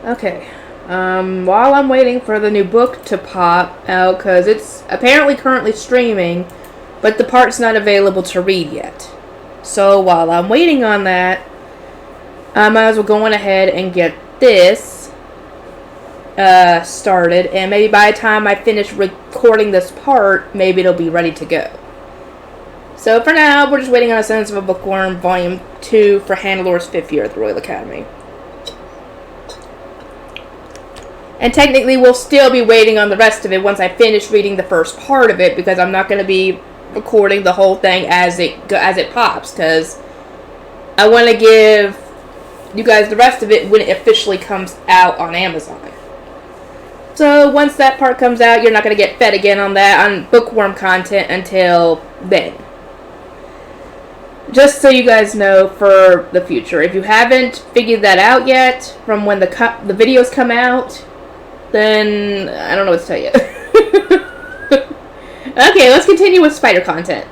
Okay. While I'm waiting for the new book to pop out, because it's apparently currently streaming, but the part's not available to read yet. So while I'm waiting on that, I might as well go on ahead and get this started, and maybe by the time I finish recording this part, maybe it'll be ready to go. So for now, we're just waiting on Ascendance of a Bookworm Volume 2 for Hannelor's 5th year at the Royal Academy. And technically, we'll still be waiting on the rest of it once I finish reading the first part of it, because I'm not going to be recording the whole thing as it pops, because I want to give you guys the rest of it when it officially comes out on Amazon. So once that part comes out, you're not going to get fed again on bookworm content until then. Just so you guys know for the future. If you haven't figured that out yet from when the videos come out, then I don't know what to tell you. Okay, let's continue with spider content.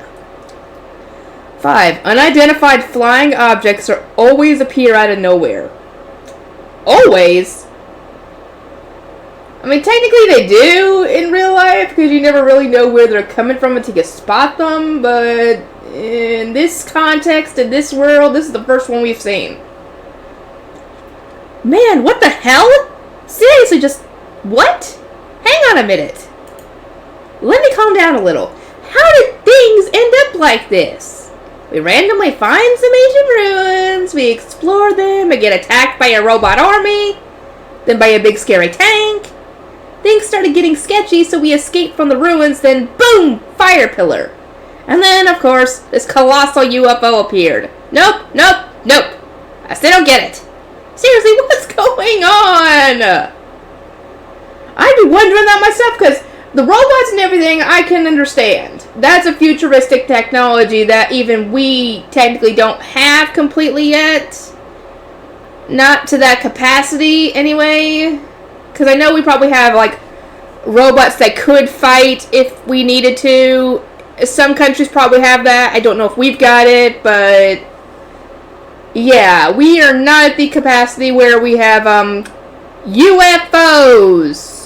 5. Unidentified flying objects always appear out of nowhere. Always? I mean, technically they do in real life, because you never really know where they're coming from until you spot them, but in this context, in this world, this is the first one we've seen. Man, what the hell? Seriously, just... what? Hang on a minute. Let me calm down a little. How did things end up like this? We randomly find some ancient ruins, we explore them, and get attacked by a robot army, then by a big scary tank. Things started getting sketchy, so we escaped from the ruins, then boom! Fire pillar. And then, of course, this colossal UFO appeared. Nope, nope, nope. I still don't get it. Seriously, what's going on? I'd be wondering that myself, because the robots and everything I can understand. That's a futuristic technology that even we technically don't have completely yet. Not to that capacity, anyway. Because I know we probably have, like, robots that could fight if we needed to. Some countries probably have that. I don't know if we've got it, but... yeah, we are not at the capacity where we have, UFOs.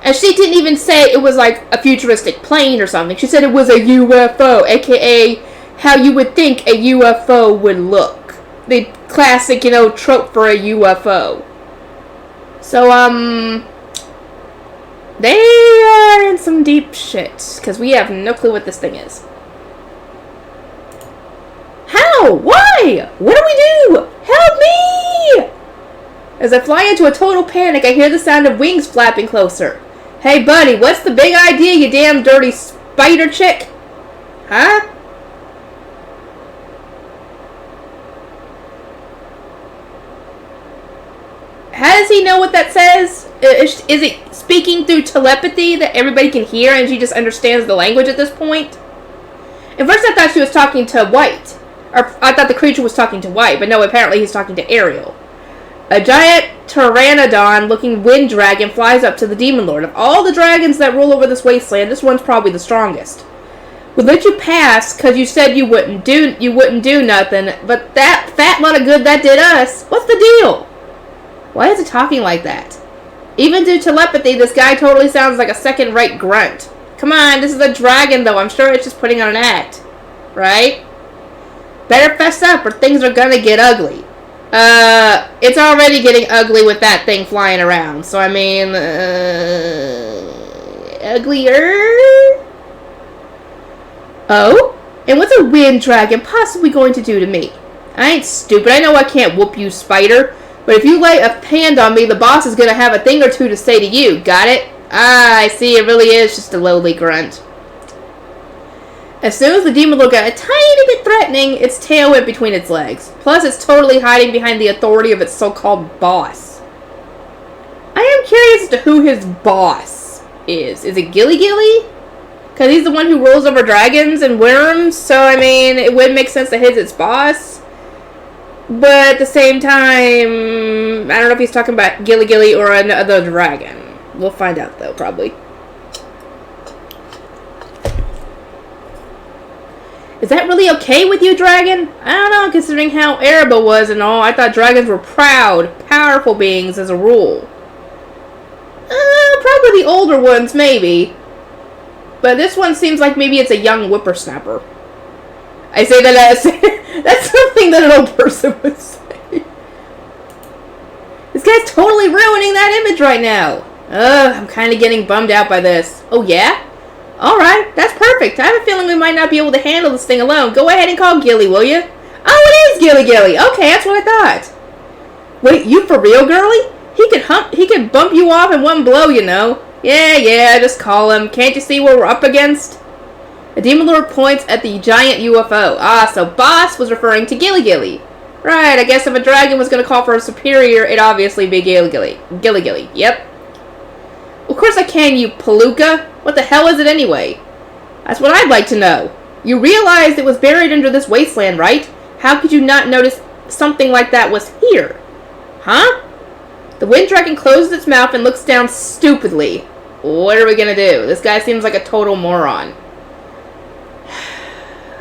And she didn't even say it was like a futuristic plane or something. She said it was a UFO, aka how you would think a UFO would look. The classic, trope for a UFO. So, they are in some deep shit, because we have no clue what this thing is. How? Why? What do we do? Help me! As I fly into a total panic, I hear the sound of wings flapping closer. Hey, buddy, what's the big idea, you damn dirty spider chick? Huh? How does he know what that says? Is it speaking through telepathy that everybody can hear and she just understands the language at this point? At first I thought she was talking to White. Or I thought the creature was talking to White, but no, apparently he's talking to Ariel. A giant pteranodon-looking wind dragon flies up to the Demon Lord. Of all the dragons that rule over this wasteland, this one's probably the strongest. We'll let you pass, because you said you wouldn't do nothing, but that fat lot of good that did us. What's the deal? Why is it talking like that? Even through telepathy, this guy totally sounds like a second-rate grunt. Come on, this is a dragon, though. I'm sure it's just putting on an act. Right? Better fess up, or things are gonna get ugly. It's already getting ugly with that thing flying around. So, I mean, uglier? Oh? And what's a wind dragon possibly going to do to me? I ain't stupid. I know I can't whoop you, spider. But if you lay a hand on me, the boss is going to have a thing or two to say to you. Got it? Ah, I see. It really is just a lowly grunt. As soon as the Demon Lord got a tiny bit threatening, its tail went between its legs. Plus, it's totally hiding behind the authority of its so-called boss. I am curious as to who his boss is. Is it Gilly Gilly? Because he's the one who rules over dragons and worms, so, I mean, it would make sense that he's its boss. But at the same time, I don't know if he's talking about Gilly Gilly or another dragon. We'll find out, though, probably. Is that really okay with you, dragon? I don't know, considering how Erebor was and all. I thought dragons were proud, powerful beings as a rule. Probably the older ones, maybe. But this one seems like maybe it's a young whippersnapper. I say that as that's something that an old person would say. This guy's totally ruining that image right now. I'm kind of getting bummed out by this. Oh, yeah? Alright, that's perfect. I have a feeling we might not be able to handle this thing alone. Go ahead and call Gilly, will you? Oh, it is Gilly. Okay, that's what I thought. Wait, you for real, girly? He could bump you off in one blow, you know. Yeah, just call him. Can't you see what we're up against? The Demon Lord points at the giant UFO. Ah, so Boss was referring to Gilly. Right, I guess if a dragon was going to call for a superior, it'd obviously be Gilly. Yep. Of course I can, you palooka. What the hell is it anyway? That's what I'd like to know. You realized it was buried under this wasteland, right? How could you not notice something like that was here? Huh? The wind dragon closes its mouth and looks down stupidly. What are we gonna do? This guy seems like a total moron.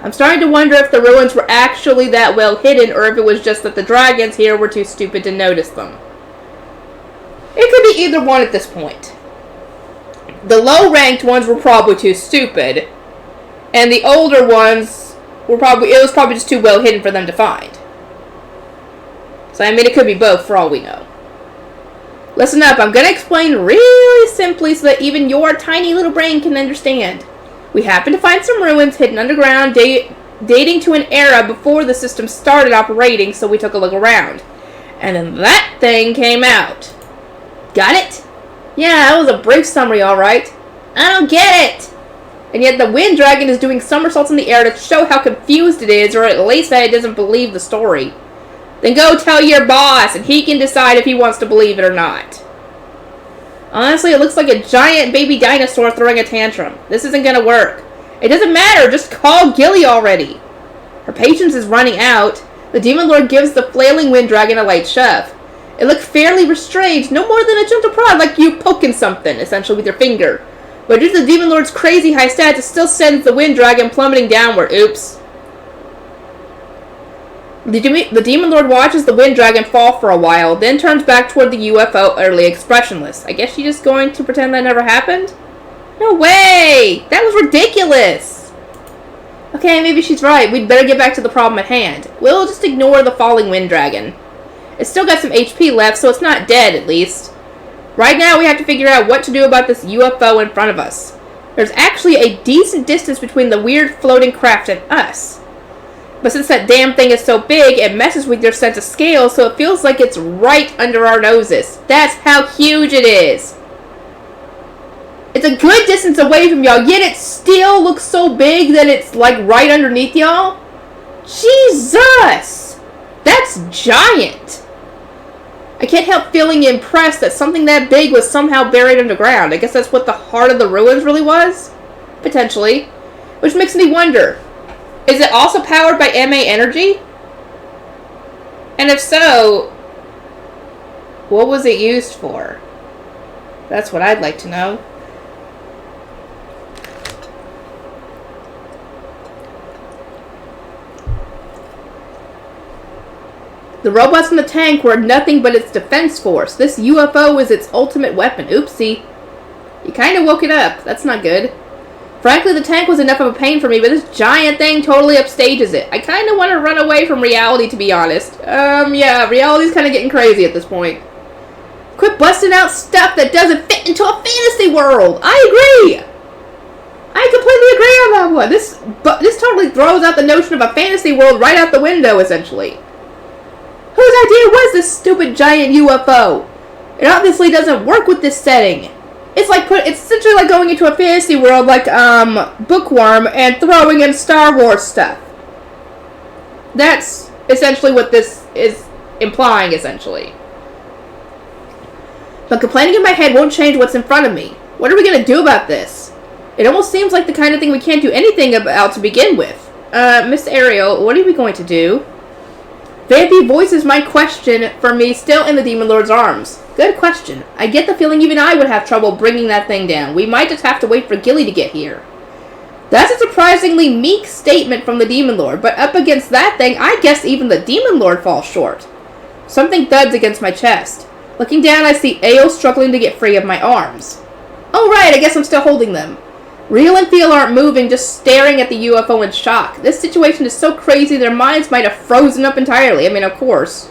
I'm starting to wonder if the ruins were actually that well hidden or if it was just that the dragons here were too stupid to notice them. It could be either one at this point. The low-ranked ones were probably too stupid, and the older ones were it was probably just too well hidden for them to find. So, I mean, it could be both for all we know. Listen up, I'm going to explain really simply so that even your tiny little brain can understand. We happened to find some ruins hidden underground dating to an era before the system started operating, so we took a look around. And then that thing came out. Got it? Yeah, that was a brief summary, alright. I don't get it! And yet the wind dragon is doing somersaults in the air to show how confused it is, or at least that it doesn't believe the story. Then go tell your boss, and he can decide if he wants to believe it or not. Honestly, it looks like a giant baby dinosaur throwing a tantrum. This isn't gonna work. It doesn't matter, just call Gilly already. Her patience is running out. The Demon Lord gives the flailing wind dragon a light shove. It looked fairly restrained, no more than a gentle prod, like you poking something, essentially with your finger. But due to the Demon Lord's crazy high stats, it still sends the wind dragon plummeting downward. Oops. The Demon Lord watches the wind dragon fall for a while, then turns back toward the UFO, utterly expressionless. I guess she's just going to pretend that never happened? No way! That was ridiculous! Okay, maybe she's right. We'd better get back to the problem at hand. We'll just ignore the falling wind dragon. It's still got some HP left, so it's not dead, at least. Right now, we have to figure out what to do about this UFO in front of us. There's actually a decent distance between the weird floating craft and us. But since that damn thing is so big, it messes with your sense of scale, so it feels like it's right under our noses. That's how huge it is. It's a good distance away from y'all, yet it still looks so big that it's like right underneath y'all. Jesus! That's giant! I can't help feeling impressed that something that big was somehow buried underground. I guess that's what the heart of the ruins really was? Potentially. Which makes me wonder, is it also powered by MA energy? And if so, what was it used for? That's what I'd like to know. The robots in the tank were nothing but its defense force. This UFO is its ultimate weapon. Oopsie. You kind of woke it up. That's not good. Frankly, the tank was enough of a pain for me, but this giant thing totally upstages it. I kind of want to run away from reality, to be honest. Yeah, reality's kind of getting crazy at this point. Quit busting out stuff that doesn't fit into a fantasy world. I agree. I completely agree on that one. This totally throws out the notion of a fantasy world right out the window, essentially. Whose idea was this stupid giant UFO? It obviously doesn't work with this setting. It's essentially like going into a fantasy world like Bookworm and throwing in Star Wars stuff. That's essentially what this is implying, essentially. But complaining in my head won't change what's in front of me. What are we going to do about this? It almost seems like the kind of thing we can't do anything about to begin with. Miss Ariel, what are we going to do? Vampy voices my question for me still in the Demon Lord's arms. Good question. I get the feeling even I would have trouble bringing that thing down. We might just have to wait for Gilly to get here. That's a surprisingly meek statement from the Demon Lord, but up against that thing, I guess even the Demon Lord falls short. Something thuds against my chest. Looking down, I see Ao struggling to get free of my arms. Oh right, I guess I'm still holding them. Real and Feel aren't moving, just staring at the UFO in shock. This situation is so crazy their minds might have frozen up entirely. I mean, of course.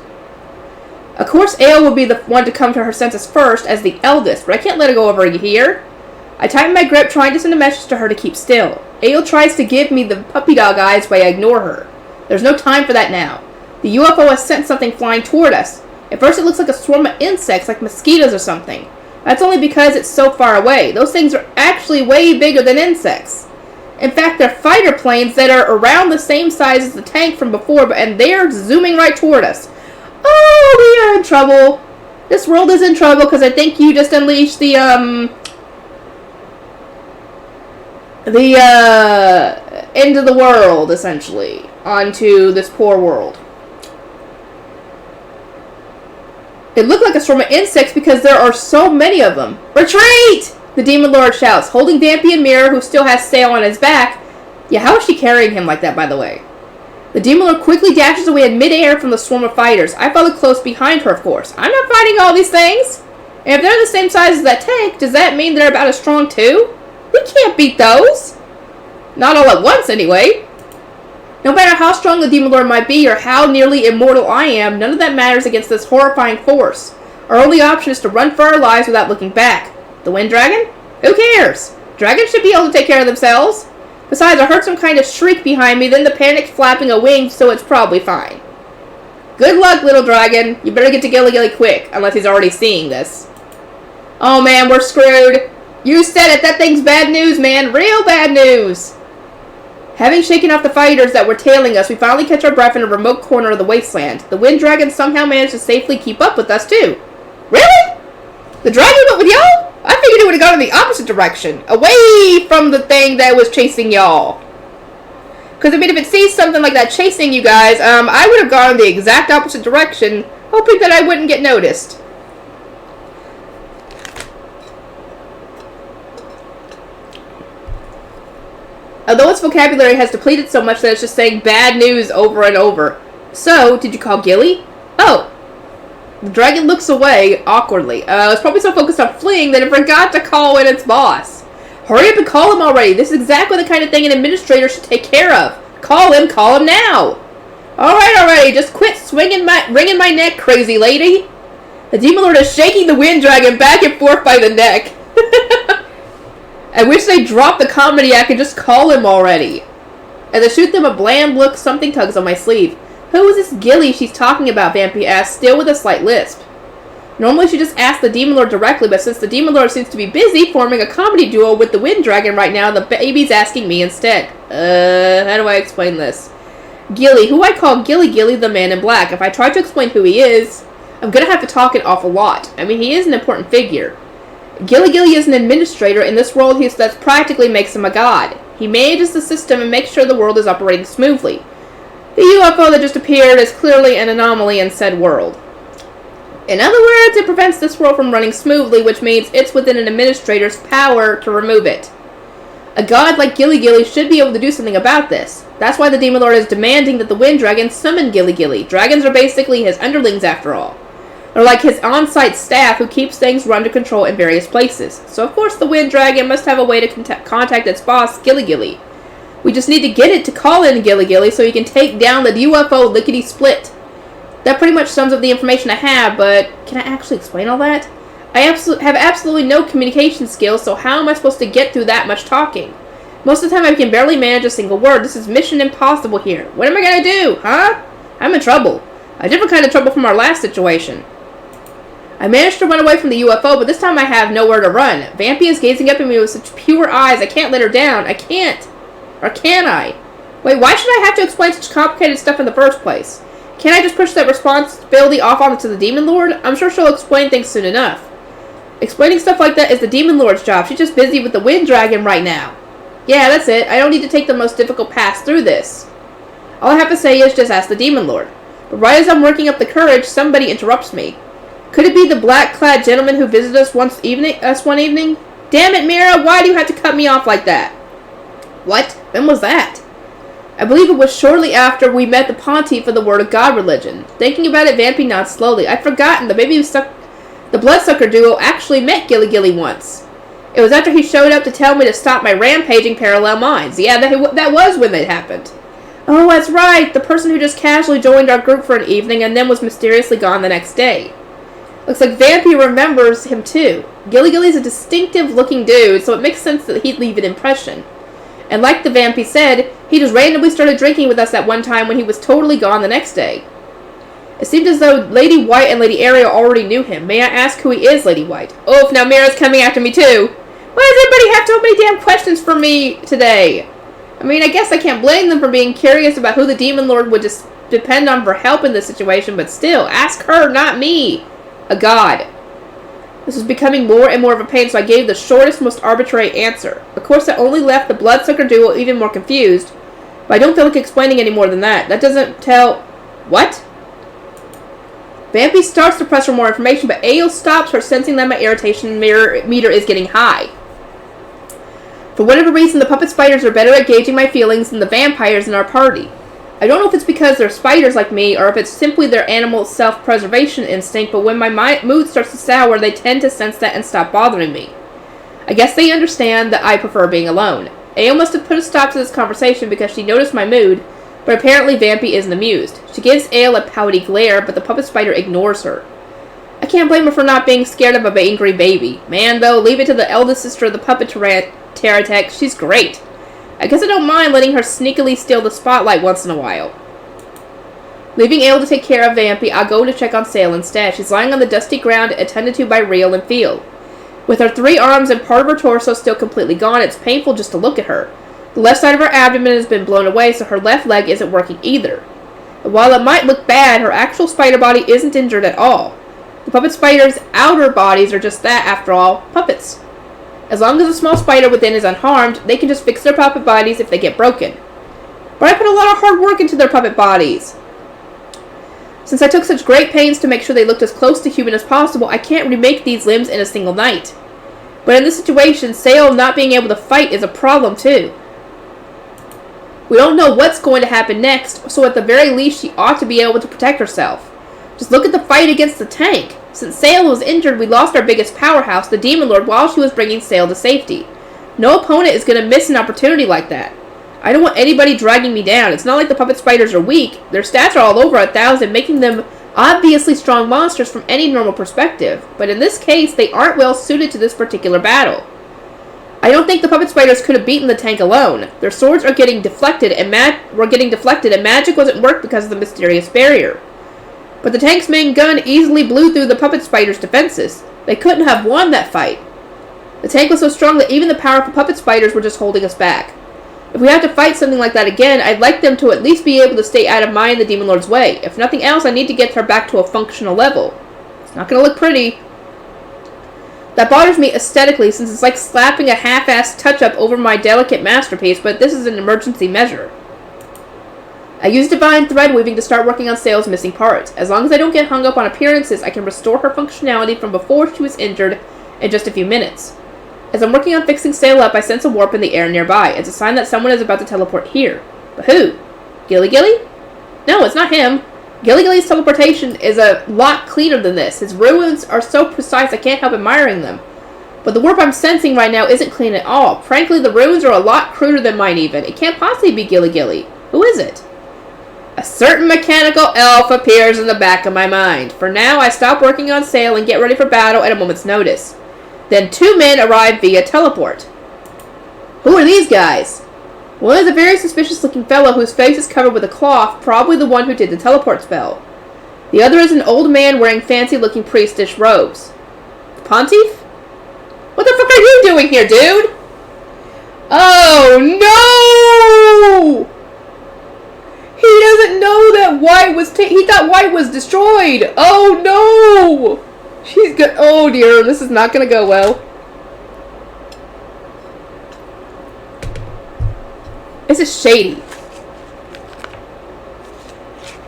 Of course, Ao will be the one to come to her senses first, as the eldest, but I can't let her go over here. I tighten my grip, trying to send a message to her to keep still. Ao tries to give me the puppy dog eyes, but I ignore her. There's no time for that now. The UFO has sent something flying toward us. At first it looks like a swarm of insects, like mosquitoes or something. That's only because it's so far away. Those things are actually way bigger than insects. In fact, they're fighter planes that are around the same size as the tank from before, and they're zooming right toward us. Oh, we are in trouble. This world is in trouble because I think you just unleashed the end of the world, essentially, onto this poor world. It looked like a swarm of insects because there are so many of them. Retreat! The Demon Lord shouts, holding Vampy and Mirror, who still has Sail on his back. Yeah, how is she carrying him like that, by the way? The Demon Lord quickly dashes away in midair from the swarm of fighters. I follow close behind her, of course. I'm not fighting all these things. And if they're the same size as that tank, does that mean they're about as strong too? We can't beat those. Not all at once, anyway. No matter how strong the Demon Lord might be or how nearly immortal I am, none of that matters against this horrifying force. Our only option is to run for our lives without looking back. The Wind Dragon? Who cares? Dragons should be able to take care of themselves. Besides, I heard some kind of shriek behind me, then the panicked flapping of wings, so it's probably fine. Good luck, little dragon. You better get to Gilly Gilly quick, unless he's already seeing this. Oh man, we're screwed. You said it, that thing's bad news, man. Real bad news. Having shaken off the fighters that were tailing us, we finally catch our breath in a remote corner of the wasteland. The Wind Dragon somehow managed to safely keep up with us, too. Really? The dragon went with y'all? I figured it would have gone in the opposite direction. Away from the thing that was chasing y'all. Because, I mean, if it sees something like that chasing you guys, I would have gone in the exact opposite direction, hoping that I wouldn't get noticed. Although its vocabulary has depleted so much that it's just saying bad news over and over. So, did you call Gilly? Oh. The dragon looks away awkwardly. It's probably so focused on fleeing that it forgot to call in its boss. Hurry up and call him already. This is exactly the kind of thing an administrator should take care of. Call him now. Alright, already. Just quit wringing my neck, crazy lady. The Demon Lord is shaking the Wind Dragon back and forth by the neck. I wish they dropped the comedy act and just call him already. As I shoot them a bland look, something tugs on my sleeve. Who is this Gilly she's talking about, Vampy asked, still with a slight lisp. Normally she just asked the Demon Lord directly, but since the Demon Lord seems to be busy forming a comedy duo with the Wind Dragon right now, the baby's asking me instead. How do I explain this? Gilly, who I call Gilly Gilly the Man in Black. If I try to explain who he is, I'm gonna have to talk an awful lot. I mean, he is an important figure. Gilly Gilly is an administrator in this world that practically makes him a god. He manages the system and makes sure the world is operating smoothly. The UFO that just appeared is clearly an anomaly in said world. In other words, it prevents this world from running smoothly, which means it's within an administrator's power to remove it. A god like Gilly Gilly should be able to do something about this. That's why the Demon Lord is demanding that the Wind Dragon summon Gilly Gilly. Dragons are basically his underlings after all. They're like his on-site staff who keeps things under control in various places. So of course the Wind Dragon must have a way to contact its boss, Gilly Gilly. We just need to get it to call in Gilly Gilly so he can take down the UFO lickety-split. That pretty much sums up the information I have, but can I actually explain all that? I have absolutely no communication skills, so how am I supposed to get through that much talking? Most of the time I can barely manage a single word. This is mission impossible here. What am I gonna do, huh? I'm in trouble. A different kind of trouble from our last situation. I managed to run away from the UFO, but this time I have nowhere to run. Vampy is gazing up at me with such pure eyes. I can't let her down. I can't. Or can I? Wait, why should I have to explain such complicated stuff in the first place? Can't I just push that responsibility off onto the Demon Lord? I'm sure she'll explain things soon enough. Explaining stuff like that is the Demon Lord's job. She's just busy with the Wind Dragon right now. Yeah, that's it. I don't need to take the most difficult path through this. All I have to say is just ask the Demon Lord. But right as I'm working up the courage, somebody interrupts me. Could it be the black-clad gentleman who visited us one evening? Damn it, Mira, why do you have to cut me off like that? What? When was that? I believe it was shortly after we met the Pontiff of the Word of God religion. Thinking about it, Vampy nods slowly. I'd forgotten the Bloodsucker duo actually met Gilly once. It was after he showed up to tell me to stop my rampaging parallel minds. Yeah, that was when that happened. Oh, that's right. The person who just casually joined our group for an evening and then was mysteriously gone the next day. Looks like Vampy remembers him too. Gilly's a distinctive-looking dude, so it makes sense that he'd leave an impression. And like the Vampy said, he just randomly started drinking with us that one time when he was totally gone the next day. It seemed as though Lady White and Lady Ariel already knew him. May I ask who he is, Lady White? Oof, now Mira's coming after me too. Why does everybody have so many damn questions for me today? I mean, I guess I can't blame them for being curious about who the Demon Lord would just depend on for help in this situation, but still, ask her, not me. A god. This was becoming more and more of a pain, so I gave the shortest, most arbitrary answer. Of course, that only left the Bloodsucker duo even more confused, but I don't feel like explaining any more than that. That doesn't tell... What? Vampy starts to press for more information, but Ayo stops her, sensing that my irritation meter is getting high. For whatever reason, the puppet spiders are better at gauging my feelings than the vampires in our party. I don't know if it's because they're spiders like me, or if it's simply their animal self-preservation instinct, but when my mood starts to sour, they tend to sense that and stop bothering me. I guess they understand that I prefer being alone. Ayo must have put a stop to this conversation because she noticed my mood, but apparently Vampy isn't amused. She gives Ayo a pouty glare, but the puppet spider ignores her. I can't blame her for not being scared of an angry baby. Man, though, leave it to the eldest sister of the puppet Teratek. She's great. I guess I don't mind letting her sneakily steal the spotlight once in a while. Leaving Ayo to take care of Vampy, I'll go to check on Sail instead. She's lying on the dusty ground, attended to by Reel and Feel. With her 3 arms and part of her torso still completely gone, it's painful just to look at her. The left side of her abdomen has been blown away, so her left leg isn't working either. And while it might look bad, her actual spider body isn't injured at all. The puppet spider's outer bodies are just that, after all, puppets. As long as the small spider within is unharmed, they can just fix their puppet bodies if they get broken. But I put a lot of hard work into their puppet bodies. Since I took such great pains to make sure they looked as close to human as possible, I can't remake these limbs in a single night. But in this situation, Sail not being able to fight is a problem too. We don't know what's going to happen next, so at the very least she ought to be able to protect herself. Just look at the fight against the tank. Since Sail was injured, we lost our biggest powerhouse, the Demon Lord, while she was bringing Sail to safety. No opponent is going to miss an opportunity like that. I don't want anybody dragging me down. It's not like the puppet spiders are weak. Their stats are all over 1,000, making them obviously strong monsters from any normal perspective. But in this case, they aren't well suited to this particular battle. I don't think the puppet spiders could have beaten the tank alone. Their swords are getting deflected, and magic wasn't worked because of the mysterious barrier. But the tank's main gun easily blew through the puppet spider's defenses. They couldn't have won that fight. The tank was so strong that even the powerful puppet spiders were just holding us back. If we have to fight something like that again, I'd like them to at least be able to stay out of mine the Demon Lord's way. If nothing else, I need to get her back to a functional level. It's not going to look pretty. That bothers me aesthetically, since it's like slapping a half-assed touch-up over my delicate masterpiece, but this is an emergency measure. I used Divine Thread Weaving to start working on Sail's missing parts. As long as I don't get hung up on appearances, I can restore her functionality from before she was injured in just a few minutes. As I'm working on fixing Sail up, I sense a warp in the air nearby. It's a sign that someone is about to teleport here. But who? Gilly? No, it's not him. Gilly's teleportation is a lot cleaner than this. His ruins are so precise I can't help admiring them. But the warp I'm sensing right now isn't clean at all. Frankly, the ruins are a lot cruder than mine even. It can't possibly be Gilly. Who is it? A certain mechanical elf appears in the back of my mind. For now, I stop working on Sail and get ready for battle at a moment's notice. Then 2 men arrive via teleport. Who are these guys? One is a very suspicious-looking fellow whose face is covered with a cloth, probably the one who did the teleport spell. The other is an old man wearing fancy-looking priestish robes. The Pontiff? What the fuck are you doing here, dude? Oh, no! He doesn't know that White was he thought White was destroyed. Oh, no! She's good. Oh, dear. This is not going to go well. This is shady.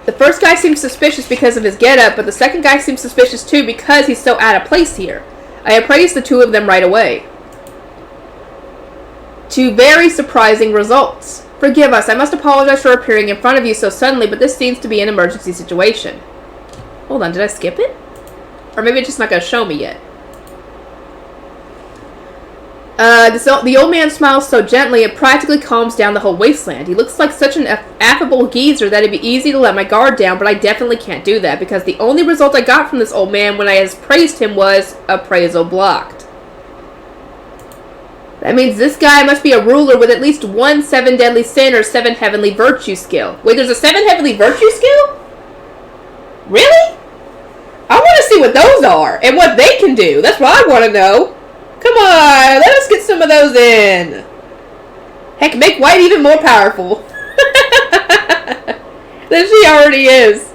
The first guy seems suspicious because of his getup, but the second guy seems suspicious too because he's so out of place here. I appraised the 2 of them right away. to very surprising results. Forgive us, I must apologize for appearing in front of you so suddenly, but this seems to be an emergency situation. Hold on, did I skip it? Or maybe it's just not going to show me yet. The old man smiles so gently it practically calms down the whole wasteland. He looks like such an affable geezer that it'd be easy to let my guard down, but I definitely can't do that because the only result I got from this old man when I praised him was appraisal blocked. That means this guy must be a ruler with at least one 7 deadly sin or 7 heavenly virtue skill. Wait, there's a 7 heavenly virtue skill? Really? I want to see what those are and what they can do. That's what I want to know. Come on, let us get some of those in. Heck, make White even more powerful than she already is.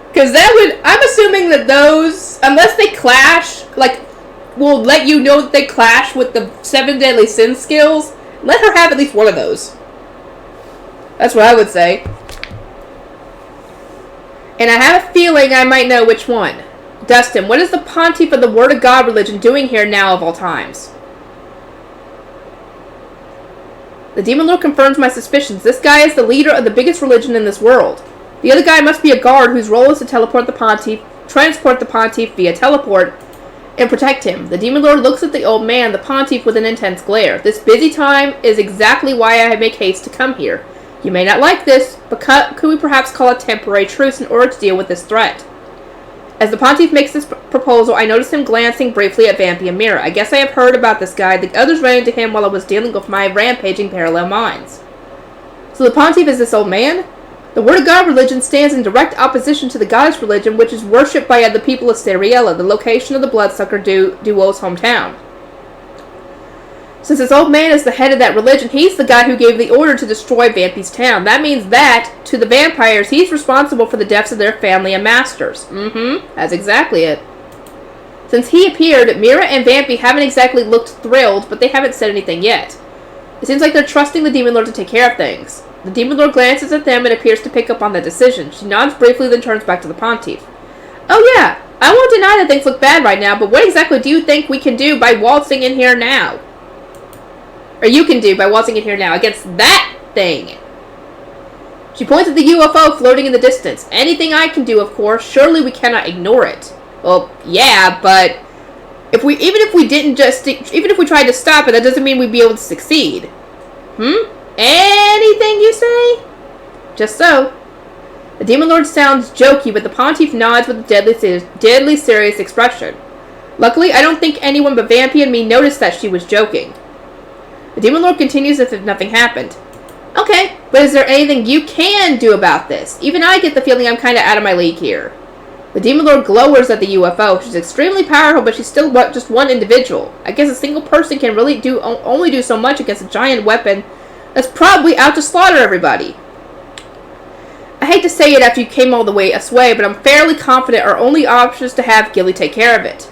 Because that would, I'm assuming that those, unless they clash, like, will let you know that they clash with the 7 deadly sin skills, let her have at least one of those. That's what I would say. And I have a feeling I might know which one. Dustin, what is the Pontiff of the Word of God religion doing here now of all times? The Demon Lord confirms my suspicions. This guy is the leader of the biggest religion in this world. The other guy must be a guard whose role is to teleport the Pontiff, transport the Pontiff via teleport, and protect him. The Demon Lord looks at the old man, the Pontiff, with an intense glare. This busy time is exactly why I make haste to come here. You may not like this, but could we perhaps call a temporary truce in order to deal with this threat? As the Pontiff makes this proposal, I notice him glancing briefly at Vampy and Mira. I guess I have heard about this guy. The others ran into him while I was dealing with my rampaging parallel minds. So the Pontiff is this old man? The Word of God religion stands in direct opposition to the Goddess religion, which is worshipped by the people of Seriella, the location of the Bloodsucker duo's hometown. Since this old man is the head of that religion, he's the guy who gave the order to destroy Vampy's town. That means that, to the vampires, he's responsible for the deaths of their family and masters. That's exactly it. Since he appeared, Mira and Vampy haven't exactly looked thrilled, but they haven't said anything yet. It seems like they're trusting the Demon Lord to take care of things. The Demon Lord glances at them and appears to pick up on the decision. She nods briefly, then turns back to the Pontiff. Oh yeah, I won't deny that things look bad right now, but what exactly do you think we can do by waltzing in here now? Or you can do by waltzing in here now against that thing. She points at the UFO floating in the distance. Anything I can do, of course. Surely we cannot ignore it. Well, yeah, but even if we tried to stop it, that doesn't mean we'd be able to succeed. Anything you say? Just so. The Demon Lord sounds jokey, but the Pontiff nods with a deadly serious expression. Luckily, I don't think anyone but Vampy and me noticed that she was joking. The Demon Lord continues as if nothing happened. Okay, but is there anything you can do about this? Even I get the feeling I'm kind of out of my league here. The Demon Lord glowers at the UFO. She's extremely powerful, but she's still just one individual. I guess a single person can really only do so much against a giant weapon that's probably out to slaughter everybody. I hate to say it after you came all the way asway, but I'm fairly confident our only option is to have Gilly take care of it.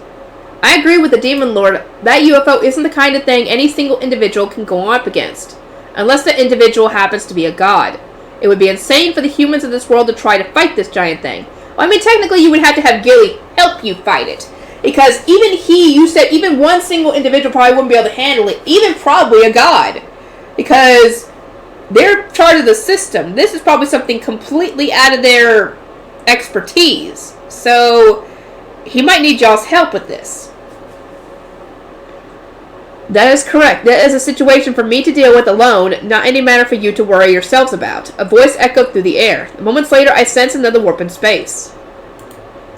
I agree with the Demon Lord. That UFO isn't the kind of thing any single individual can go up against. Unless the individual happens to be a god. It would be insane for the humans of this world to try to fight this giant thing. Well, I mean, technically you would have to have Gilly help you fight it. Because you said even one single individual probably wouldn't be able to handle it. Even probably a god. Because they're in charge of the system. This is probably something completely out of their expertise. So he might need y'all's help with this. That is correct. That is a situation for me to deal with alone, not any matter for you to worry yourselves about. A voice echoed through the air. Moments later, I sensed another warp in space.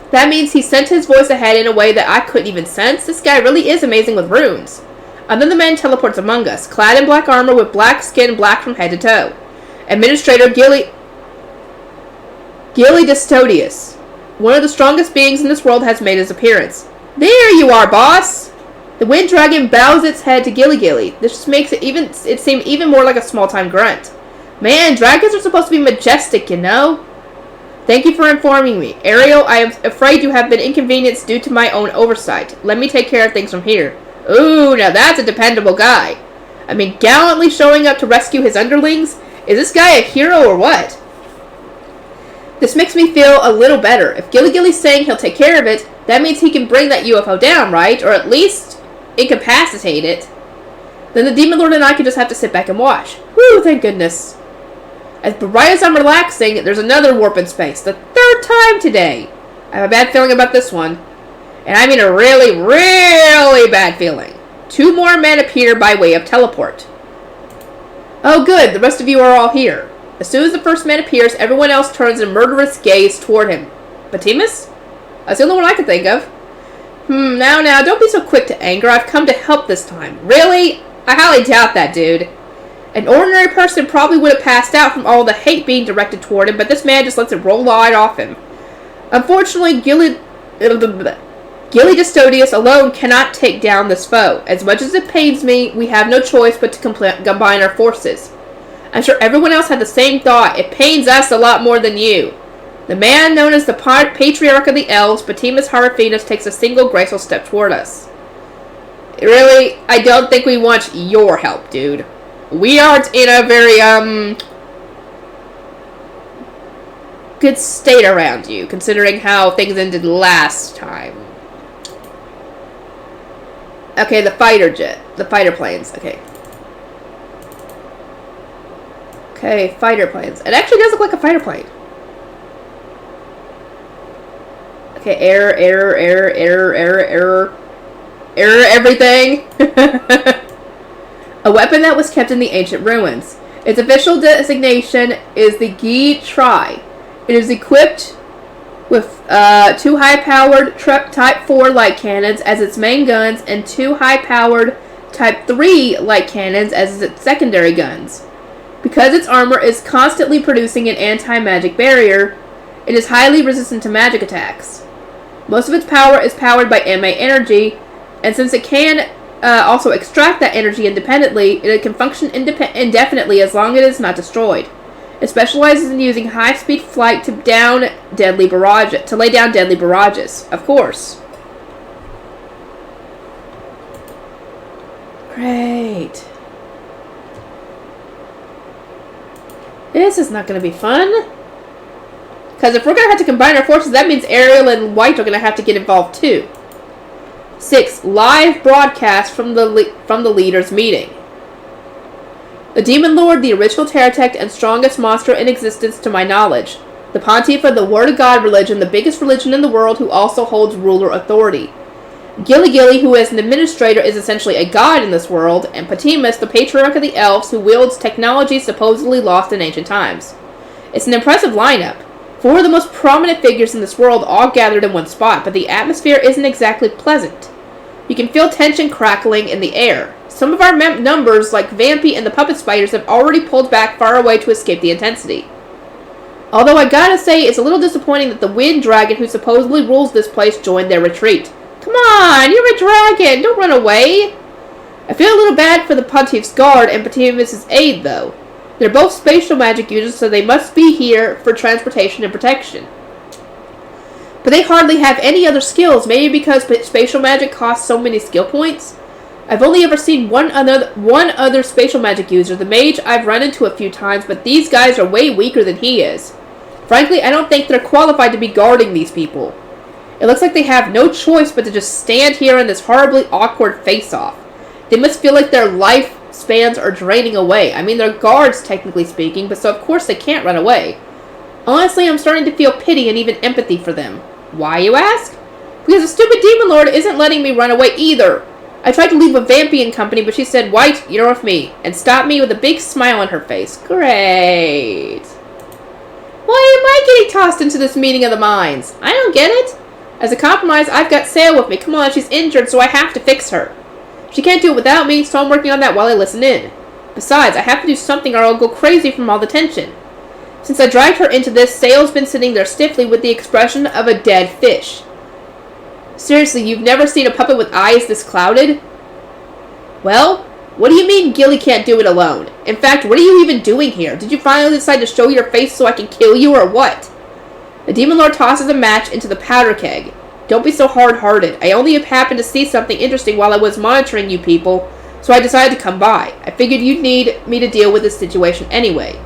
That means he sent his voice ahead in a way that I couldn't even sense. This guy really is amazing with runes. Another man teleports among us, clad in black armor with black skin, black from head to toe. Administrator Gilly Destodius, one of the strongest beings in this world, has made his appearance. There you are, boss! The wind dragon bows its head to Gilly. This just makes it seem even more like a small-time grunt. Man, dragons are supposed to be majestic, you know? Thank you for informing me. Ariel, I am afraid you have been inconvenienced due to my own oversight. Let me take care of things from here. Ooh, now that's a dependable guy. I mean, gallantly showing up to rescue his underlings? Is this guy a hero or what? This makes me feel a little better. If Gilly's saying he'll take care of it, that means he can bring that UFO down, right? Or at least incapacitate it. Then the Demon Lord and I can just have to sit back and watch. Whew, thank goodness. As bright as I'm relaxing, there's another warp in space. The 3rd time today. I have a bad feeling about this one. And I mean a really, really bad feeling. 2 more men appear by way of teleport. Oh good, the rest of you are all here. As soon as the first man appears, everyone else turns a murderous gaze toward him. Batimus? That's the only one I can think of. Now, don't be so quick to anger. I've come to help this time. Really? I highly doubt that, dude. An ordinary person probably would have passed out from all the hate being directed toward him, but this man just lets it roll right off him. Unfortunately, Gilly Custodius alone cannot take down this foe. As much as it pains me, we have no choice but to combine our forces. I'm sure everyone else had the same thought. It pains us a lot more than you. The man known as the Patriarch of the Elves, Batimus Haraphinus, takes a single graceful step toward us. Really, I don't think we want your help, dude. We aren't in a very, good state around you, considering how things ended last time. Okay, the fighter planes, okay. Okay, fighter planes. It actually does look like a fighter plane. Okay, error, everything. A weapon that was kept in the ancient ruins. Its official designation is the Gi Tri. It is equipped with 2 high-powered Type 4 light cannons as its main guns and 2 high-powered Type 3 light cannons as its secondary guns. Because its armor is constantly producing an anti-magic barrier, it is highly resistant to magic attacks. Most of its power is powered by MA energy, and since it can also extract that energy independently, it can function indefinitely as long as it is not destroyed. It specializes in using high-speed flight to lay down deadly barrages. Of course. Great. This is not going to be fun. Because if we're going to have to combine our forces, that means Ariel and White are going to have to get involved too. 6. Live broadcast from the leaders' meeting. The Demon Lord, the original Terratect and strongest monster in existence to my knowledge. The Pontiff of the Word of God religion, the biggest religion in the world, who also holds ruler authority. Gilly, who as an administrator is essentially a god in this world, and Batimus, the Patriarch of the Elves, who wields technology supposedly lost in ancient times. It's an impressive lineup. 4 of the most prominent figures in this world all gathered in one spot, but the atmosphere isn't exactly pleasant. You can feel tension crackling in the air. Some of our numbers, like Vampy and the Puppet Spiders, have already pulled back far away to escape the intensity. Although I gotta say, it's a little disappointing that the Wind Dragon, who supposedly rules this place, joined their retreat. Come on, you're a dragon, don't run away! I feel a little bad for the Pontiff's guard and Batimus' aide, though. They're both spatial magic users, so they must be here for transportation and protection. But they hardly have any other skills, maybe because spatial magic costs so many skill points. I've only ever seen one other spatial magic user, the mage I've run into a few times, but these guys are way weaker than he is. Frankly, I don't think they're qualified to be guarding these people. It looks like they have no choice but to just stand here in this horribly awkward face-off. They must feel like their lifespans are draining away. I mean, they're guards, technically speaking, but so of course they can't run away. Honestly, I'm starting to feel pity and even empathy for them. Why, you ask? Because the stupid Demon Lord isn't letting me run away either. I tried to leave with Vampy and company, but she said, White, you're with me, and stopped me with a big smile on her face. Great. Why am I getting tossed into this meeting of the minds? I don't get it. As a compromise, I've got Sail with me. Come on, she's injured, so I have to fix her. She can't do it without me, so I'm working on that while I listen in. Besides, I have to do something or I'll go crazy from all the tension. Since I dragged her into this, Sail's been sitting there stiffly with the expression of a dead fish. Seriously, you've never seen a puppet with eyes this clouded? Well, what do you mean Gilly can't do it alone? In fact, what are you even doing here? Did you finally decide to show your face so I can kill you or what? The Demon Lord tosses a match into the powder keg. Don't be so hard-hearted. I only happened to see something interesting while I was monitoring you people, so I decided to come by. I figured you'd need me to deal with this situation anyway.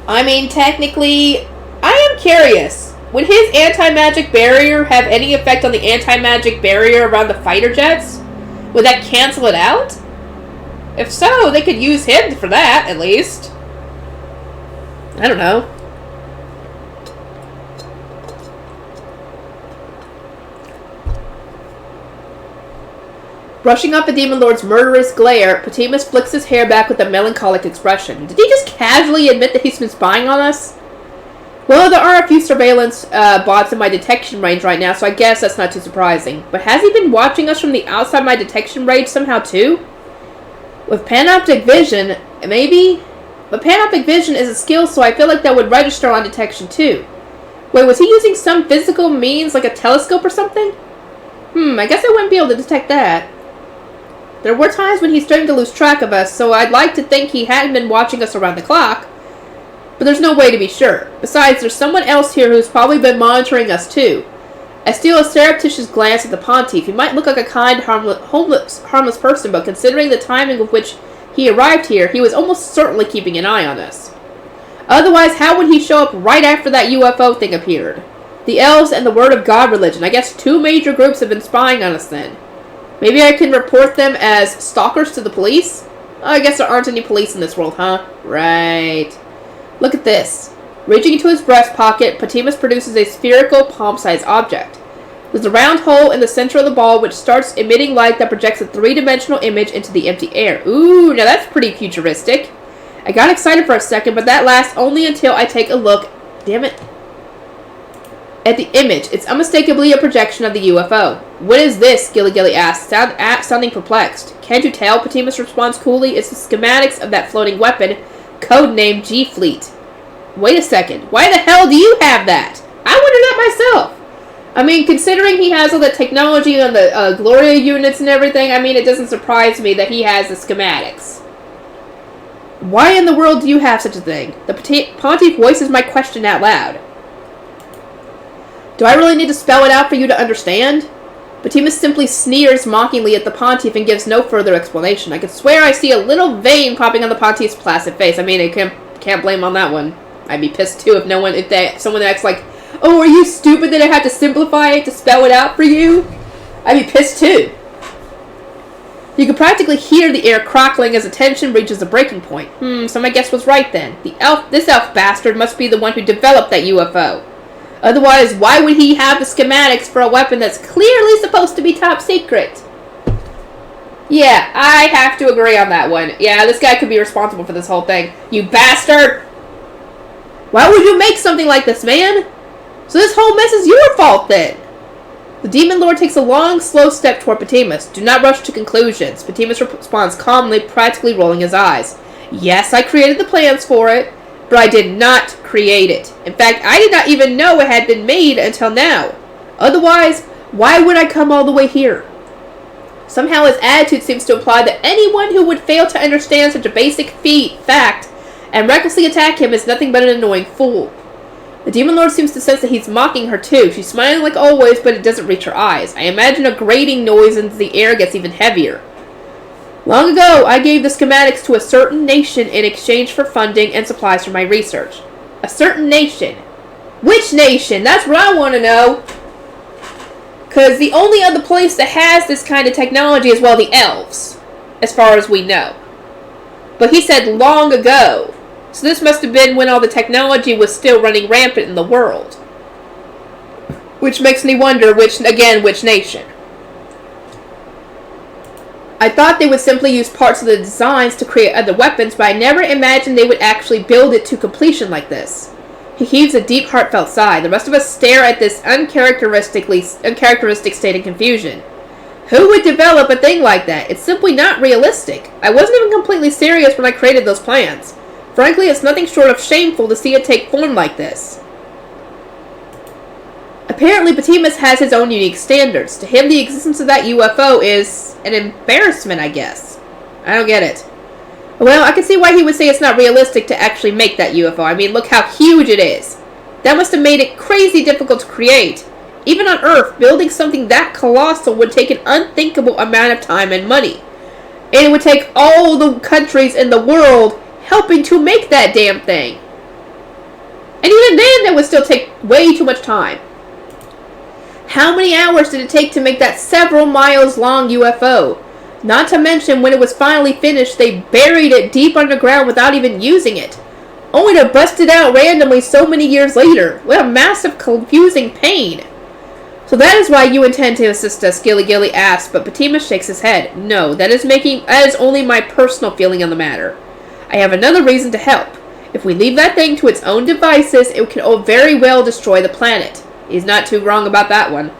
I mean, technically, I am curious. Would his anti-magic barrier have any effect on the anti-magic barrier around the fighter jets? Would that cancel it out? If so, they could use him for that, at least. I don't know. Brushing off the Demon Lord's murderous glare, Patimus flicks his hair back with a melancholic expression. Did he just casually admit that he's been spying on us? Well, there are a few surveillance bots in my detection range right now, so I guess that's not too surprising. But has he been watching us from the outside my detection range somehow too? With panoptic vision, maybe? But panoptic vision is a skill, so I feel like that would register on detection too. Wait, was he using some physical means, like a telescope or something? I guess I wouldn't be able to detect that. There were times when he's starting to lose track of us, so I'd like to think he hadn't been watching us around the clock. But there's no way to be sure. Besides, there's someone else here who's probably been monitoring us too. I steal a surreptitious glance at the Pontiff. He might look like a kind, harmless person, but considering the timing with which he arrived here, he was almost certainly keeping an eye on us. Otherwise, how would he show up right after that UFO thing appeared? The Elves and the Word of God religion. I guess two major groups have been spying on us then. Maybe I can report them as stalkers to the police? Oh, I guess there aren't any police in this world, huh? Right. Look at this. Reaching into his breast pocket, Patimus produces a spherical, palm-sized object. There's a round hole in the center of the ball which starts emitting light that projects a three-dimensional image into the empty air. Ooh, now that's pretty futuristic. I got excited for a second, but that lasts only until I take a look, damn it, at the image. It's unmistakably a projection of the UFO. What is this? Gilly asks, sounding perplexed. Can't you tell? Patimus responds coolly. It's the schematics of that floating weapon, codenamed G-Fleet. Wait a second. Why the hell do you have that? I wondered that myself. I mean, considering he has all the technology on the Gloria units and everything, I mean, it doesn't surprise me that he has the schematics. Why in the world do you have such a thing? The Pontiff voices my question out loud. Do I really need to spell it out for you to understand? Patimus simply sneers mockingly at the Pontiff and gives no further explanation. I could swear I see a little vein popping on the Pontiff's placid face. I mean, I can't blame on that one. I'd be pissed too if someone acts like, oh, are you stupid that I have to simplify it to spell it out for you? I'd be pissed too. You could practically hear the air crackling as the tension reaches a breaking point. So my guess was right then. This elf bastard must be the one who developed that UFO. Otherwise, why would he have the schematics for a weapon that's clearly supposed to be top secret? Yeah, I have to agree on that one. Yeah, this guy could be responsible for this whole thing. You bastard! Why would you make something like this, man? So this whole mess is your fault, then. The Demon Lord takes a long, slow step toward Patimus. Do not rush to conclusions. Patimus responds calmly, practically rolling his eyes. Yes, I created the plans for it, but I did not create it. In fact, I did not even know it had been made until now. Otherwise, why would I come all the way here? Somehow his attitude seems to imply that anyone who would fail to understand such a basic fact and recklessly attack him is nothing but an annoying fool. The Demon Lord seems to sense that he's mocking her too. She's smiling like always, but it doesn't reach her eyes. I imagine a grating noise and the air gets even heavier. Long ago, I gave the schematics to a certain nation in exchange for funding and supplies for my research. A certain nation. Which nation? That's what I want to know. Because the only other place that has this kind of technology is, well, the elves. As far as we know. But he said long ago. So this must have been when all the technology was still running rampant in the world. Which makes me wonder which nation. I thought they would simply use parts of the designs to create other weapons, but I never imagined they would actually build it to completion like this. He heaves a deep, heartfelt sigh. The rest of us stare at this uncharacteristic state of confusion. Who would develop a thing like that? It's simply not realistic. I wasn't even completely serious when I created those plans. Frankly, it's nothing short of shameful to see it take form like this. Apparently, Patimus has his own unique standards. To him, the existence of that UFO is an embarrassment, I guess. I don't get it. Well, I can see why he would say it's not realistic to actually make that UFO. I mean, look how huge it is. That must have made it crazy difficult to create. Even on Earth, building something that colossal would take an unthinkable amount of time and money. And it would take all the countries in the world helping to make that damn thing. And even then, that would still take way too much time. How many hours did it take to make that several miles long UFO? Not to mention, when it was finally finished, they buried it deep underground without even using it, only to bust it out randomly so many years later. What a massive, confusing pain. So that is why you intend to assist us, Gilly Gilly asks, but Patimus shakes his head. No, that is only my personal feeling on the matter. I have another reason to help. If we leave that thing to its own devices, it can very well destroy the planet. He's not too wrong about that one.